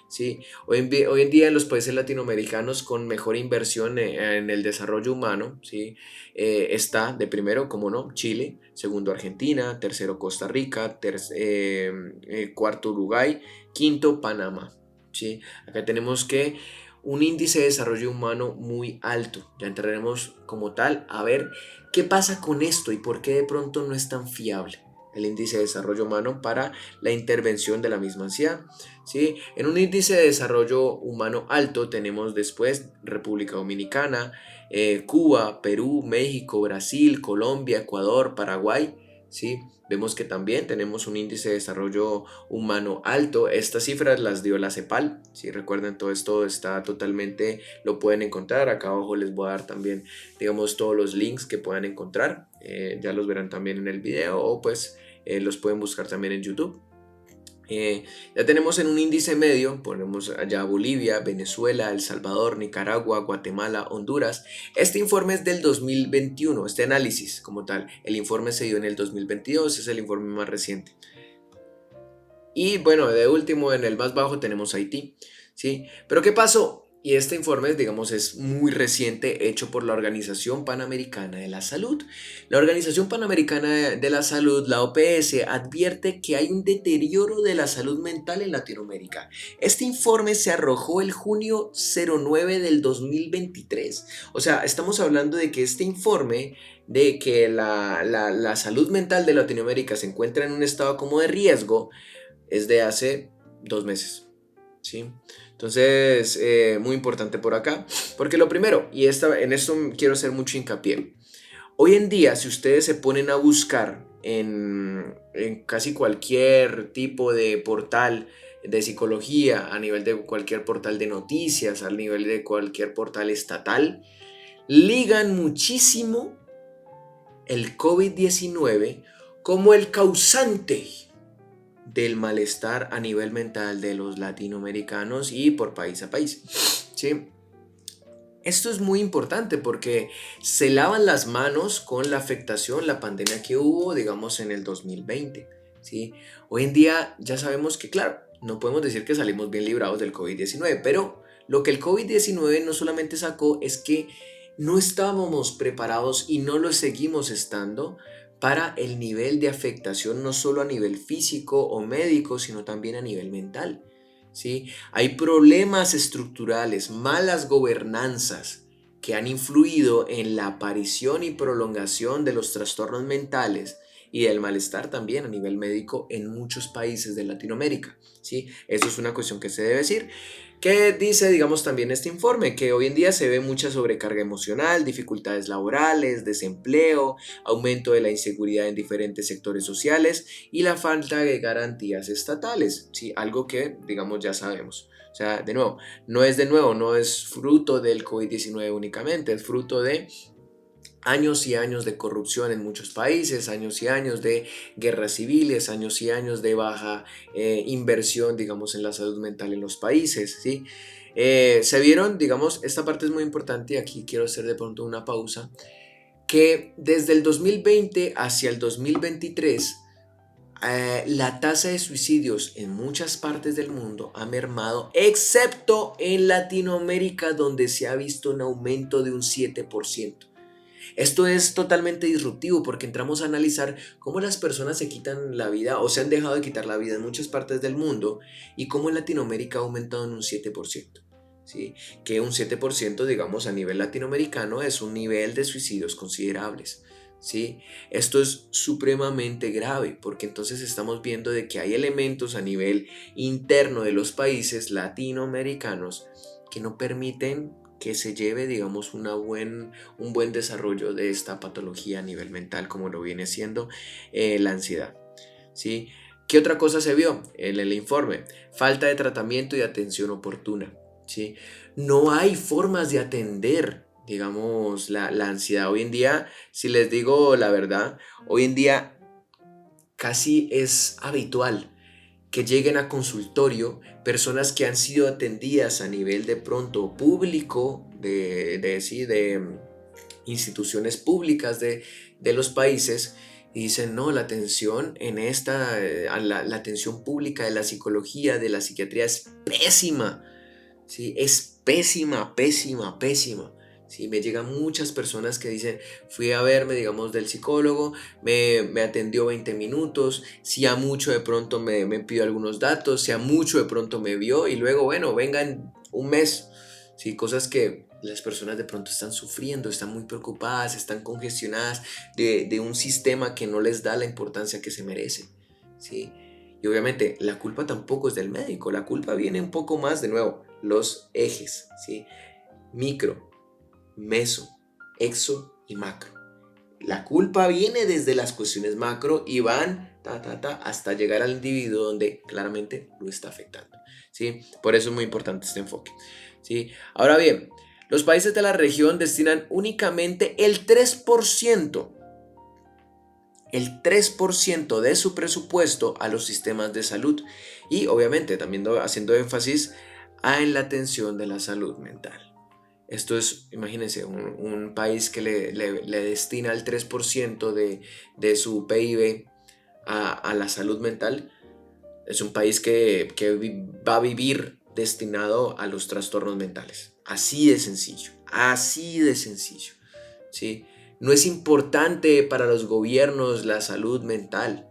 Sí, hoy en día en los países latinoamericanos con mejor inversión en el desarrollo humano, ¿sí? Está de primero, como no, Chile, segundo Argentina, tercero Costa Rica, cuarto Uruguay, quinto Panamá. ¿Sí? Acá tenemos que un índice de desarrollo humano muy alto. Ya entraremos como tal a ver qué pasa con esto y por qué de pronto no es tan fiable el índice de desarrollo humano para la intervención de la misma ansiedad, ¿sí? En un índice de desarrollo humano alto tenemos después República Dominicana, Cuba, Perú, México, Brasil, Colombia, Ecuador, Paraguay, ¿sí? Vemos que también tenemos un índice de desarrollo humano alto. Estas cifras las dio la CEPAL. Si recuerden, todo esto está totalmente, lo pueden encontrar. Acá abajo les voy a dar también, digamos, todos los links que puedan encontrar. Ya los verán también en el video o pues los pueden buscar también en YouTube. Ya tenemos en un índice medio, ponemos allá Bolivia, Venezuela, El Salvador, Nicaragua, Guatemala, Honduras. Este informe es del 2021, este análisis como tal. El informe se dio en el 2022, es el informe más reciente. Y bueno, de último, en el más bajo tenemos Haití, ¿sí? Pero ¿qué pasó? Y este informe, digamos, es muy reciente, hecho por la Organización Panamericana de la Salud. La Organización Panamericana de la Salud, la OPS, advierte que hay un deterioro de la salud mental en Latinoamérica. Este informe se arrojó el junio 09 del 2023. O sea, estamos hablando de que este informe de que la salud mental de Latinoamérica se encuentra en un estado como de riesgo es de hace 2 meses, ¿sí? Entonces, muy importante por acá, porque lo primero, y en esto quiero hacer mucho hincapié, hoy en día si ustedes se ponen a buscar en casi cualquier tipo de portal de psicología, a nivel de cualquier portal de noticias, a nivel de cualquier portal estatal, ligan muchísimo el COVID-19 como el causante del malestar a nivel mental de los latinoamericanos y por país a país, ¿sí? Esto es muy importante porque se lavan las manos con la afectación, la pandemia que hubo, digamos, en el 2020, ¿sí? Hoy en día ya sabemos que, claro, no podemos decir que salimos bien librados del COVID-19, pero lo que el COVID-19 no solamente sacó es que no estábamos preparados y no lo seguimos estando para el nivel de afectación, no solo a nivel físico o médico, sino también a nivel mental. ¿Sí? Hay problemas estructurales, malas gobernanzas que han influido en la aparición y prolongación de los trastornos mentales y del malestar también a nivel médico en muchos países de Latinoamérica, ¿sí? Eso es una cuestión que se debe decir. ¿Qué dice, digamos, también este informe? Que hoy en día se ve mucha sobrecarga emocional, dificultades laborales, desempleo, aumento de la inseguridad en diferentes sectores sociales y la falta de garantías estatales, ¿sí? Algo que, digamos, ya sabemos. O sea, de nuevo, no es fruto del COVID-19 únicamente, es fruto de años y años de corrupción en muchos países, años y años de guerras civiles, años y años de baja inversión, digamos, en la salud mental en los países, ¿sí? Se vieron, digamos, esta parte es muy importante y aquí quiero hacer de pronto una pausa, que desde el 2020 hacia el 2023 la tasa de suicidios en muchas partes del mundo ha mermado, excepto en Latinoamérica, donde se ha visto un aumento de un 7%. Esto es totalmente disruptivo porque entramos a analizar cómo las personas se quitan la vida o se han dejado de quitar la vida en muchas partes del mundo y cómo en Latinoamérica ha aumentado en un 7%. ¿Sí? Que un 7%, digamos, a nivel latinoamericano es un nivel de suicidios considerables. ¿Sí? Esto es supremamente grave porque entonces estamos viendo de que hay elementos a nivel interno de los países latinoamericanos que no permiten que se lleve, digamos, un buen desarrollo de esta patología a nivel mental, como lo viene siendo la ansiedad. ¿Sí? ¿Qué otra cosa se vio en el informe? Falta de tratamiento y atención oportuna. ¿Sí? No hay formas de atender, digamos, la ansiedad. Hoy en día, si les digo la verdad, hoy en día casi es habitual que lleguen a consultorio personas que han sido atendidas a nivel de pronto público, sí, de instituciones públicas de los países, y dicen, no, la atención en la atención pública de la psicología, de la psiquiatría es pésima, ¿sí? Es pésima, pésima, pésima. Sí, me llegan muchas personas que dicen, fui a verme, digamos, del psicólogo, me atendió 20 minutos, si a mucho de pronto me pidió algunos datos, si a mucho de pronto me vio y luego, bueno, vengan un mes. Sí, cosas que las personas de pronto están sufriendo, están muy preocupadas, están congestionadas de un sistema que no les da la importancia que se merece. ¿Sí? Y obviamente la culpa tampoco es del médico, la culpa viene un poco más, de nuevo, los ejes, ¿sí? Micro, meso, exo y macro. La culpa viene desde las cuestiones macro y van hasta llegar al individuo donde claramente lo está afectando, ¿sí? Por eso es muy importante este enfoque, ¿sí? Ahora bien, los países de la región destinan únicamente el 3% de su presupuesto a los sistemas de salud y obviamente también haciendo énfasis en la atención de la salud mental. Esto es, imagínense, un país que le destina el 3% de su PIB a la salud mental. Es un país que va a vivir destinado a los trastornos mentales. Así de sencillo, ¿sí? No es importante para los gobiernos la salud mental.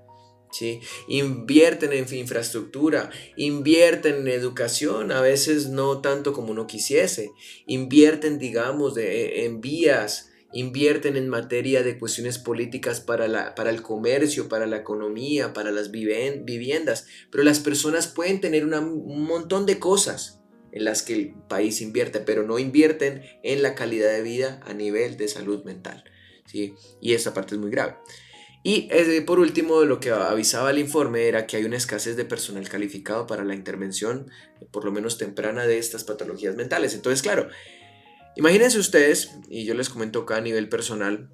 ¿Sí? Invierten en infraestructura, invierten en educación, a veces no tanto como uno quisiese, invierten, digamos, en vías, invierten en materia de cuestiones políticas para el comercio, para la economía, para las viviendas, pero las personas pueden tener un montón de cosas en las que el país invierte, pero no invierten en la calidad de vida a nivel de salud mental, ¿sí? Y esa parte es muy grave. Y por último, lo que avisaba el informe era que hay una escasez de personal calificado para la intervención, por lo menos temprana, de estas patologías mentales. Entonces, claro, imagínense ustedes, y yo les comento acá a nivel personal,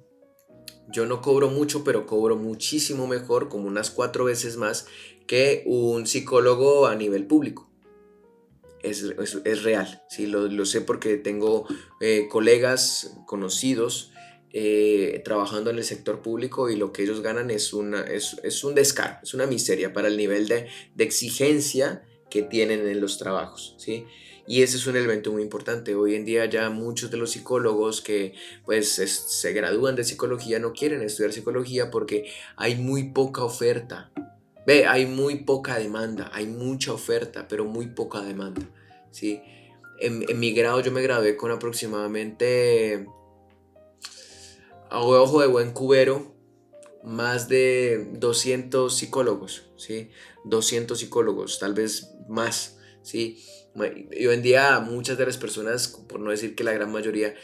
yo no cobro mucho, pero cobro muchísimo mejor, como unas 4 veces más, que un psicólogo a nivel público. es real, ¿sí? Lo sé porque tengo colegas conocidos trabajando en el sector público y lo que ellos ganan es un descaro, es una miseria para el nivel de exigencia que tienen en los trabajos, ¿sí? Y ese es un elemento muy importante. Hoy en día ya muchos de los psicólogos que pues se gradúan de psicología no quieren estudiar psicología porque hay muy poca oferta. Ve, hay muy poca demanda, hay mucha oferta, pero muy poca demanda, ¿sí? En mi grado yo me gradué con aproximadamente, a ojo de buen cubero, más de 200 psicólogos, ¿sí? 200 psicólogos, tal vez más, ¿sí? Y hoy en día muchas de las personas, por no decir que la gran mayoría,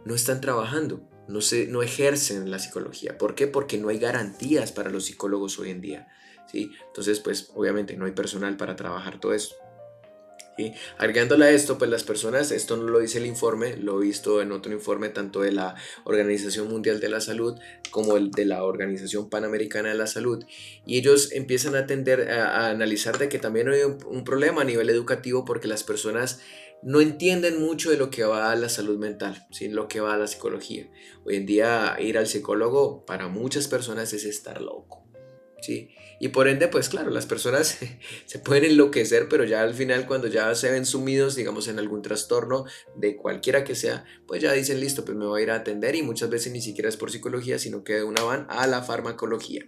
no están trabajando, no ejercen la psicología. ¿Por qué? Porque no hay garantías para los psicólogos hoy en día, ¿sí? Entonces, pues obviamente no hay personal para trabajar todo esto. Y agregándole a esto, pues las personas, esto no lo dice el informe, lo he visto en otro informe tanto de la Organización Mundial de la Salud como el de la Organización Panamericana de la Salud, y ellos empiezan a tender a analizar de que también hay un problema a nivel educativo porque las personas no entienden mucho de lo que va a la salud mental, ¿sí? Lo que va a la psicología. Hoy en día ir al psicólogo para muchas personas es estar loco. Sí, y por ende, pues claro, las personas se pueden enloquecer, pero ya al final cuando ya se ven sumidos, digamos, en algún trastorno de cualquiera que sea, pues ya dicen, listo, pues me voy a ir a atender y muchas veces ni siquiera es por psicología, sino que de una van a la farmacología.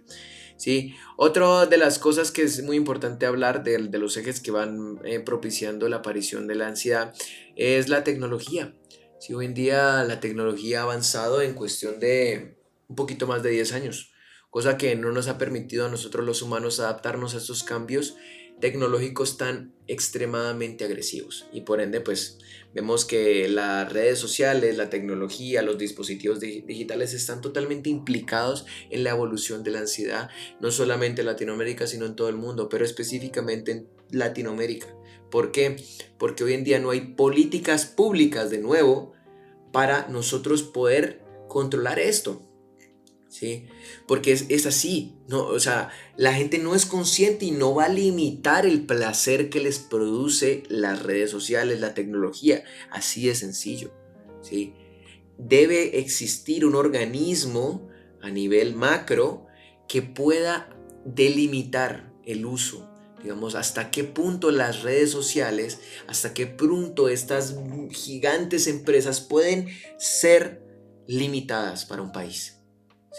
Sí, otra de las cosas que es muy importante hablar de los ejes que van propiciando la aparición de la ansiedad es la tecnología. Sí, hoy en día la tecnología ha avanzado en cuestión de un poquito más de 10 años, cosa que no nos ha permitido a nosotros los humanos adaptarnos a estos cambios tecnológicos tan extremadamente agresivos. Y por ende, pues vemos que las redes sociales, la tecnología, los dispositivos digitales están totalmente implicados en la evolución de la ansiedad, no solamente en Latinoamérica, sino en todo el mundo, pero específicamente en Latinoamérica. ¿Por qué? Porque hoy en día no hay políticas públicas, de nuevo, para nosotros poder controlar esto. ¿Sí? Porque es así, ¿no? O sea, la gente no es consciente y no va a limitar el placer que les produce las redes sociales, la tecnología, así de sencillo, ¿sí? Debe existir un organismo a nivel macro que pueda delimitar el uso, digamos, hasta qué punto las redes sociales, hasta qué punto estas gigantes empresas pueden ser limitadas para un país.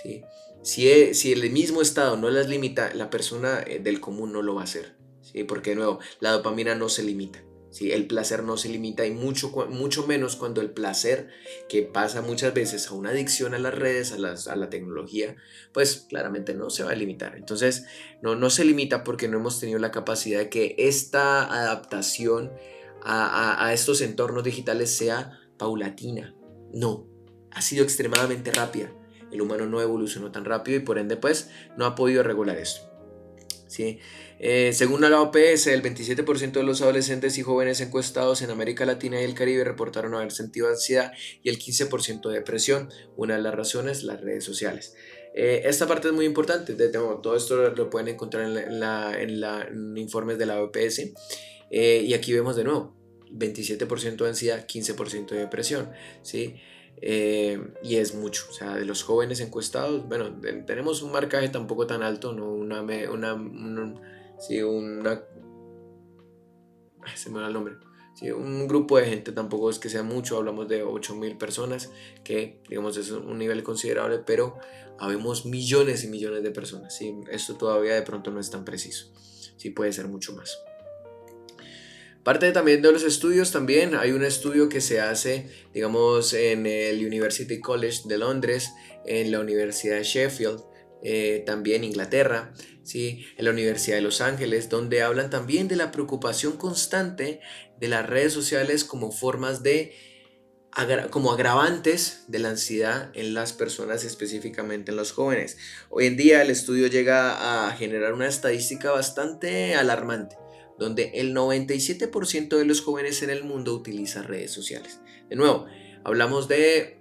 ¿Sí? Si el mismo estado no las limita, la persona del común no lo va a hacer, ¿sí? Porque de nuevo, la dopamina no se limita, ¿sí? El placer no se limita y mucho menos cuando el placer, que pasa muchas veces a una adicción a las redes, a la tecnología, pues claramente no se va a limitar. Entonces, no se limita porque no hemos tenido la capacidad de que esta adaptación a estos entornos digitales sea paulatina. No, ha sido extremadamente rápida. El humano no evolucionó tan rápido y por ende pues no ha podido regular esto. ¿Sí? Según la OPS, el 27% de los adolescentes y jóvenes encuestados en América Latina y el Caribe reportaron haber sentido ansiedad y el 15% de depresión. Una de las razones, las redes sociales. Esta parte es muy importante. Todo esto lo pueden encontrar en informes de la OPS. Y aquí vemos de nuevo, 27% de ansiedad, 15% de depresión. ¿Sí? Y es mucho, o sea, de los jóvenes encuestados, bueno, tenemos un marcaje tampoco tan alto, no sí, se me da el nombre, sí, un grupo de gente, tampoco es que sea mucho, hablamos de 8.000 personas, que digamos es un nivel considerable, pero habemos millones y millones de personas, sí, esto todavía de pronto no es tan preciso, sí puede ser mucho más. Parte también de los estudios, también hay un estudio que se hace, digamos, en el University College de Londres, en la Universidad de Sheffield, también Inglaterra, ¿sí? En la Universidad de Los Ángeles, donde hablan también de la preocupación constante de las redes sociales como formas de, como agravantes de la ansiedad en las personas, específicamente en los jóvenes. Hoy en día el estudio llega a generar una estadística bastante alarmante, donde el 97% de los jóvenes en el mundo utiliza redes sociales. De nuevo, hablamos de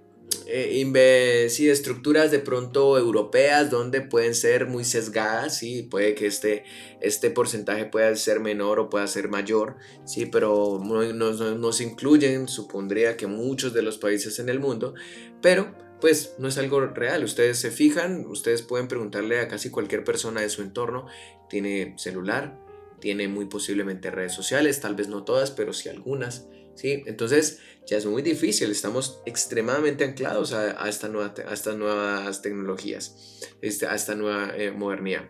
sí, estructuras de pronto europeas donde pueden ser muy sesgadas, sí, puede que este porcentaje pueda ser menor o pueda ser mayor, sí, pero no se incluyen, supondría que muchos de los países en el mundo, pero pues no es algo real. Ustedes se fijan, ustedes pueden preguntarle a casi cualquier persona de su entorno, tiene celular, tiene muy posiblemente redes sociales, tal vez no todas, pero sí algunas. ¿Sí? Entonces ya es muy difícil, estamos extremadamente anclados a estas nuevas tecnologías, a esta nueva modernidad.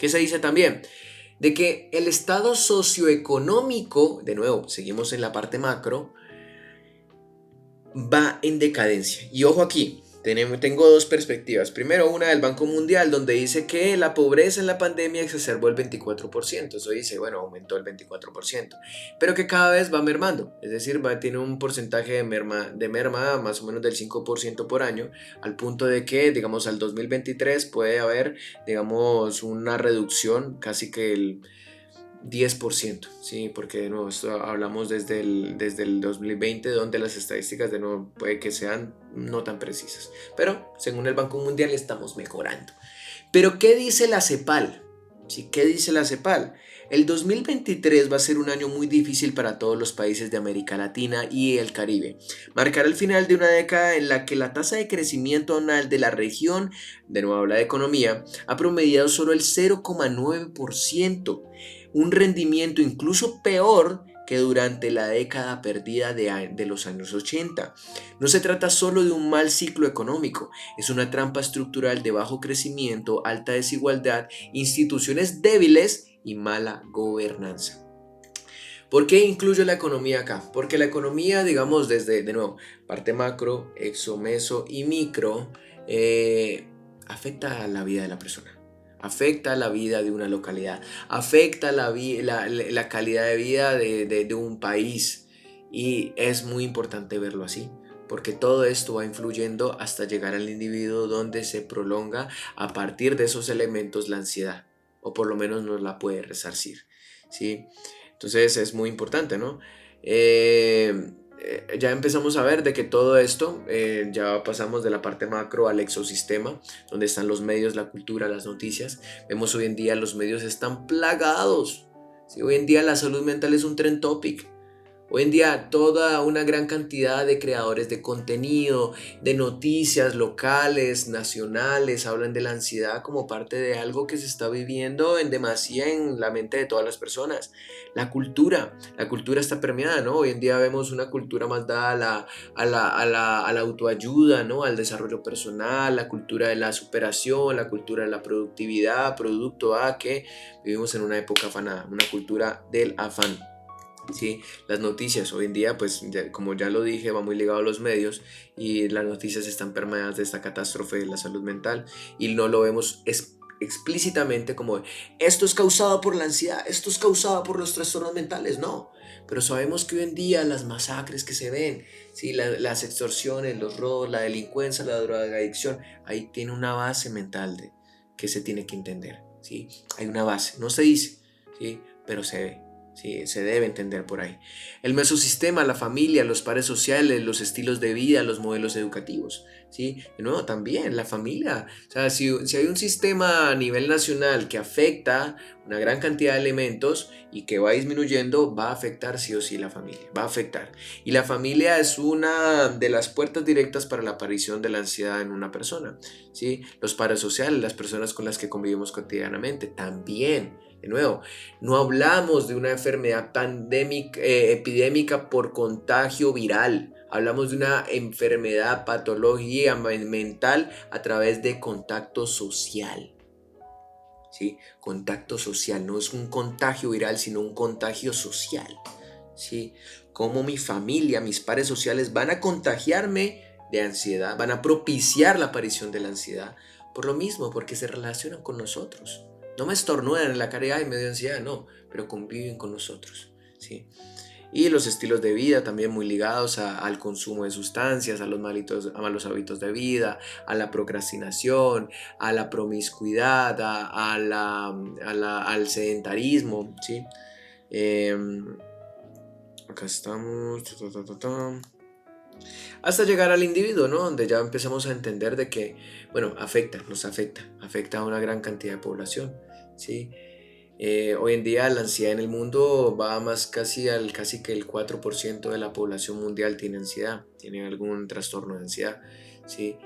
¿Qué se dice también? De que el estado socioeconómico, de nuevo, seguimos en la parte macro, va en decadencia. Y ojo aquí, tengo dos perspectivas. Primero, una del Banco Mundial, donde dice que la pobreza en la pandemia exacerbó el 24%. Eso dice, bueno, aumentó el 24%. Pero que cada vez va mermando. Es decir, tiene un porcentaje de merma más o menos del 5% por año, al punto de que, digamos, al 2023 puede haber, digamos, una reducción casi que el 10%, ¿sí? Porque de nuevo, esto hablamos desde el 2020, donde las estadísticas de nuevo puede que sean no tan precisas. Pero según el Banco Mundial estamos mejorando. Pero ¿qué dice la CEPAL? ¿Sí? ¿Qué dice la CEPAL? El 2023 va a ser un año muy difícil para todos los países de América Latina y el Caribe. Marcará el final de una década en la que la tasa de crecimiento anual de la región, de nuevo habla de economía, ha promediado solo el 0,9%, un rendimiento incluso peor que durante la década perdida de los años 80. No se trata solo de un mal ciclo económico, es una trampa estructural de bajo crecimiento, alta desigualdad, instituciones débiles y mala gobernanza. ¿Por qué incluyo la economía acá? Porque la economía, digamos, desde, de nuevo, parte macro, exo, meso y micro, afecta a la vida de la persona. Afecta la vida de una localidad, afecta la calidad de vida de un país, y es muy importante verlo así, porque todo esto va influyendo hasta llegar al individuo, donde se prolonga a partir de esos elementos la ansiedad, o por lo menos nos la puede resarcir, ¿sí? Entonces es muy importante, ¿no? Ya empezamos a ver de que todo esto, ya pasamos de la parte macro al exosistema, donde están los medios, la cultura, las noticias. Vemos hoy en día los medios están plagados. ¿Sí? Hoy en día la salud mental es un trend topic. Hoy en día toda una gran cantidad de creadores de contenido, de noticias locales, nacionales, hablan de la ansiedad como parte de algo que se está viviendo en demasía en la mente de todas las personas. La cultura está permeada, ¿no? Hoy en día vemos una cultura más dada a la autoayuda, ¿no? Al desarrollo personal, la cultura de la superación, la cultura de la productividad, producto a que vivimos en una época afanada, una cultura del afán. Sí, las noticias hoy en día, pues como ya lo dije, va muy ligado a los medios, y las noticias están permeadas de esta catástrofe de la salud mental, y no lo vemos explícitamente como esto es causado por la ansiedad, esto es causado por los trastornos mentales, no. Pero sabemos que hoy en día las masacres que se ven, ¿sí? Las extorsiones, los robos, la delincuencia, la drogadicción, ahí tiene una base mental que se tiene que entender, ¿sí? Hay una base, no se dice, ¿sí? Pero se ve. Sí, se debe entender por ahí. El mesosistema, la familia, los pares sociales, los estilos de vida, los modelos educativos. ¿Sí? De nuevo, también la familia. O sea, si hay un sistema a nivel nacional que afecta una gran cantidad de elementos y que va disminuyendo, va a afectar sí o sí la familia. Va a afectar. Y la familia es una de las puertas directas para la aparición de la ansiedad en una persona. ¿Sí? Los pares sociales, las personas con las que convivimos cotidianamente, también. De nuevo, no hablamos de una enfermedad epidémica por contagio viral. Hablamos de una enfermedad, patología mental a través de contacto social. ¿Sí? Contacto social, no es un contagio viral, sino un contagio social. ¿Sí? Cómo mi familia, mis pares sociales van a contagiarme de ansiedad, van a propiciar la aparición de la ansiedad. Por lo mismo, porque se relacionan con nosotros. No me estornudan en la cara y me dio ansiedad, no, pero conviven con nosotros. ¿Sí? Y los estilos de vida también muy ligados al consumo de sustancias, a los malos hábitos de vida, a la procrastinación, a la promiscuidad, al sedentarismo, ¿sí? Acá estamos. hasta llegar al individuo, ¿no? Donde ya empezamos a entender de que, bueno, afecta a una gran cantidad de población, ¿sí? Hoy en día la ansiedad en el mundo va más casi que el 4% de la población mundial tiene ansiedad, tiene algún trastorno de ansiedad, ¿sí?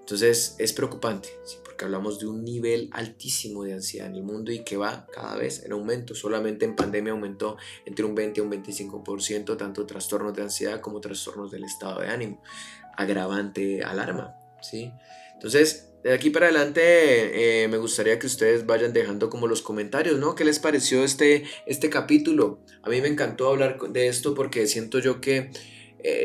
Entonces es preocupante, ¿sí? Porque hablamos de un nivel altísimo de ansiedad en el mundo y que va cada vez en aumento. Solamente en pandemia aumentó entre un 20 y un 25% tanto trastornos de ansiedad como trastornos del estado de ánimo. Agravante, alarma, ¿sí? Entonces, de aquí para adelante me gustaría que ustedes vayan dejando como los comentarios, ¿no? ¿Qué les pareció este capítulo? A mí me encantó hablar de esto porque siento yo que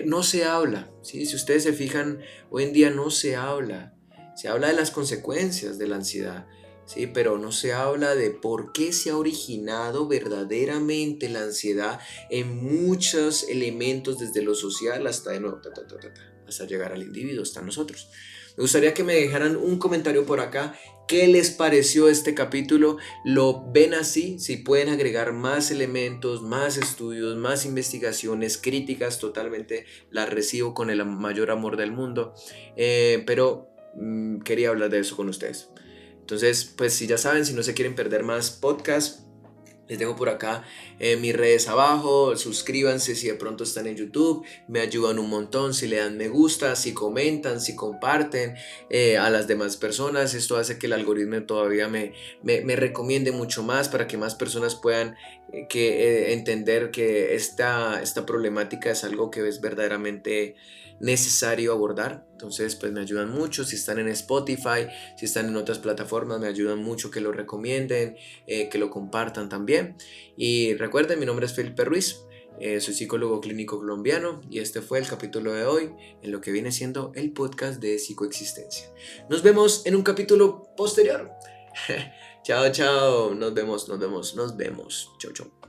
no se habla, ¿sí? Si ustedes se fijan, hoy en día no se habla. Se habla de las consecuencias de la ansiedad, ¿sí? Pero no se habla de por qué se ha originado verdaderamente la ansiedad en muchos elementos, desde lo social hasta, de nuevo, hasta llegar al individuo, hasta nosotros. Me gustaría que me dejaran un comentario por acá. ¿Qué les pareció este capítulo? ¿Lo ven así? Si pueden agregar más elementos, más estudios, más investigaciones, críticas, totalmente las recibo con el mayor amor del mundo. Pero quería hablar de eso con ustedes. Entonces, pues si ya saben, si no se quieren perder más podcasts, les dejo por acá mis redes abajo, suscríbanse si de pronto están en YouTube, me ayudan un montón si le dan me gusta, si comentan, si comparten a las demás personas. Esto hace que el algoritmo todavía me recomiende mucho más para que más personas puedan entender que esta problemática es algo que es verdaderamente necesario abordar. Entonces pues me ayudan mucho. Si están en Spotify, si están en otras plataformas, me ayudan mucho que lo recomienden, que lo compartan también. Y recuerden, mi nombre es Felipe Ruiz, soy psicólogo clínico colombiano y este fue el capítulo de hoy en lo que viene siendo el podcast de psicoexistencia. Nos vemos en un capítulo posterior. Chao, chao, nos vemos. Chao, chao.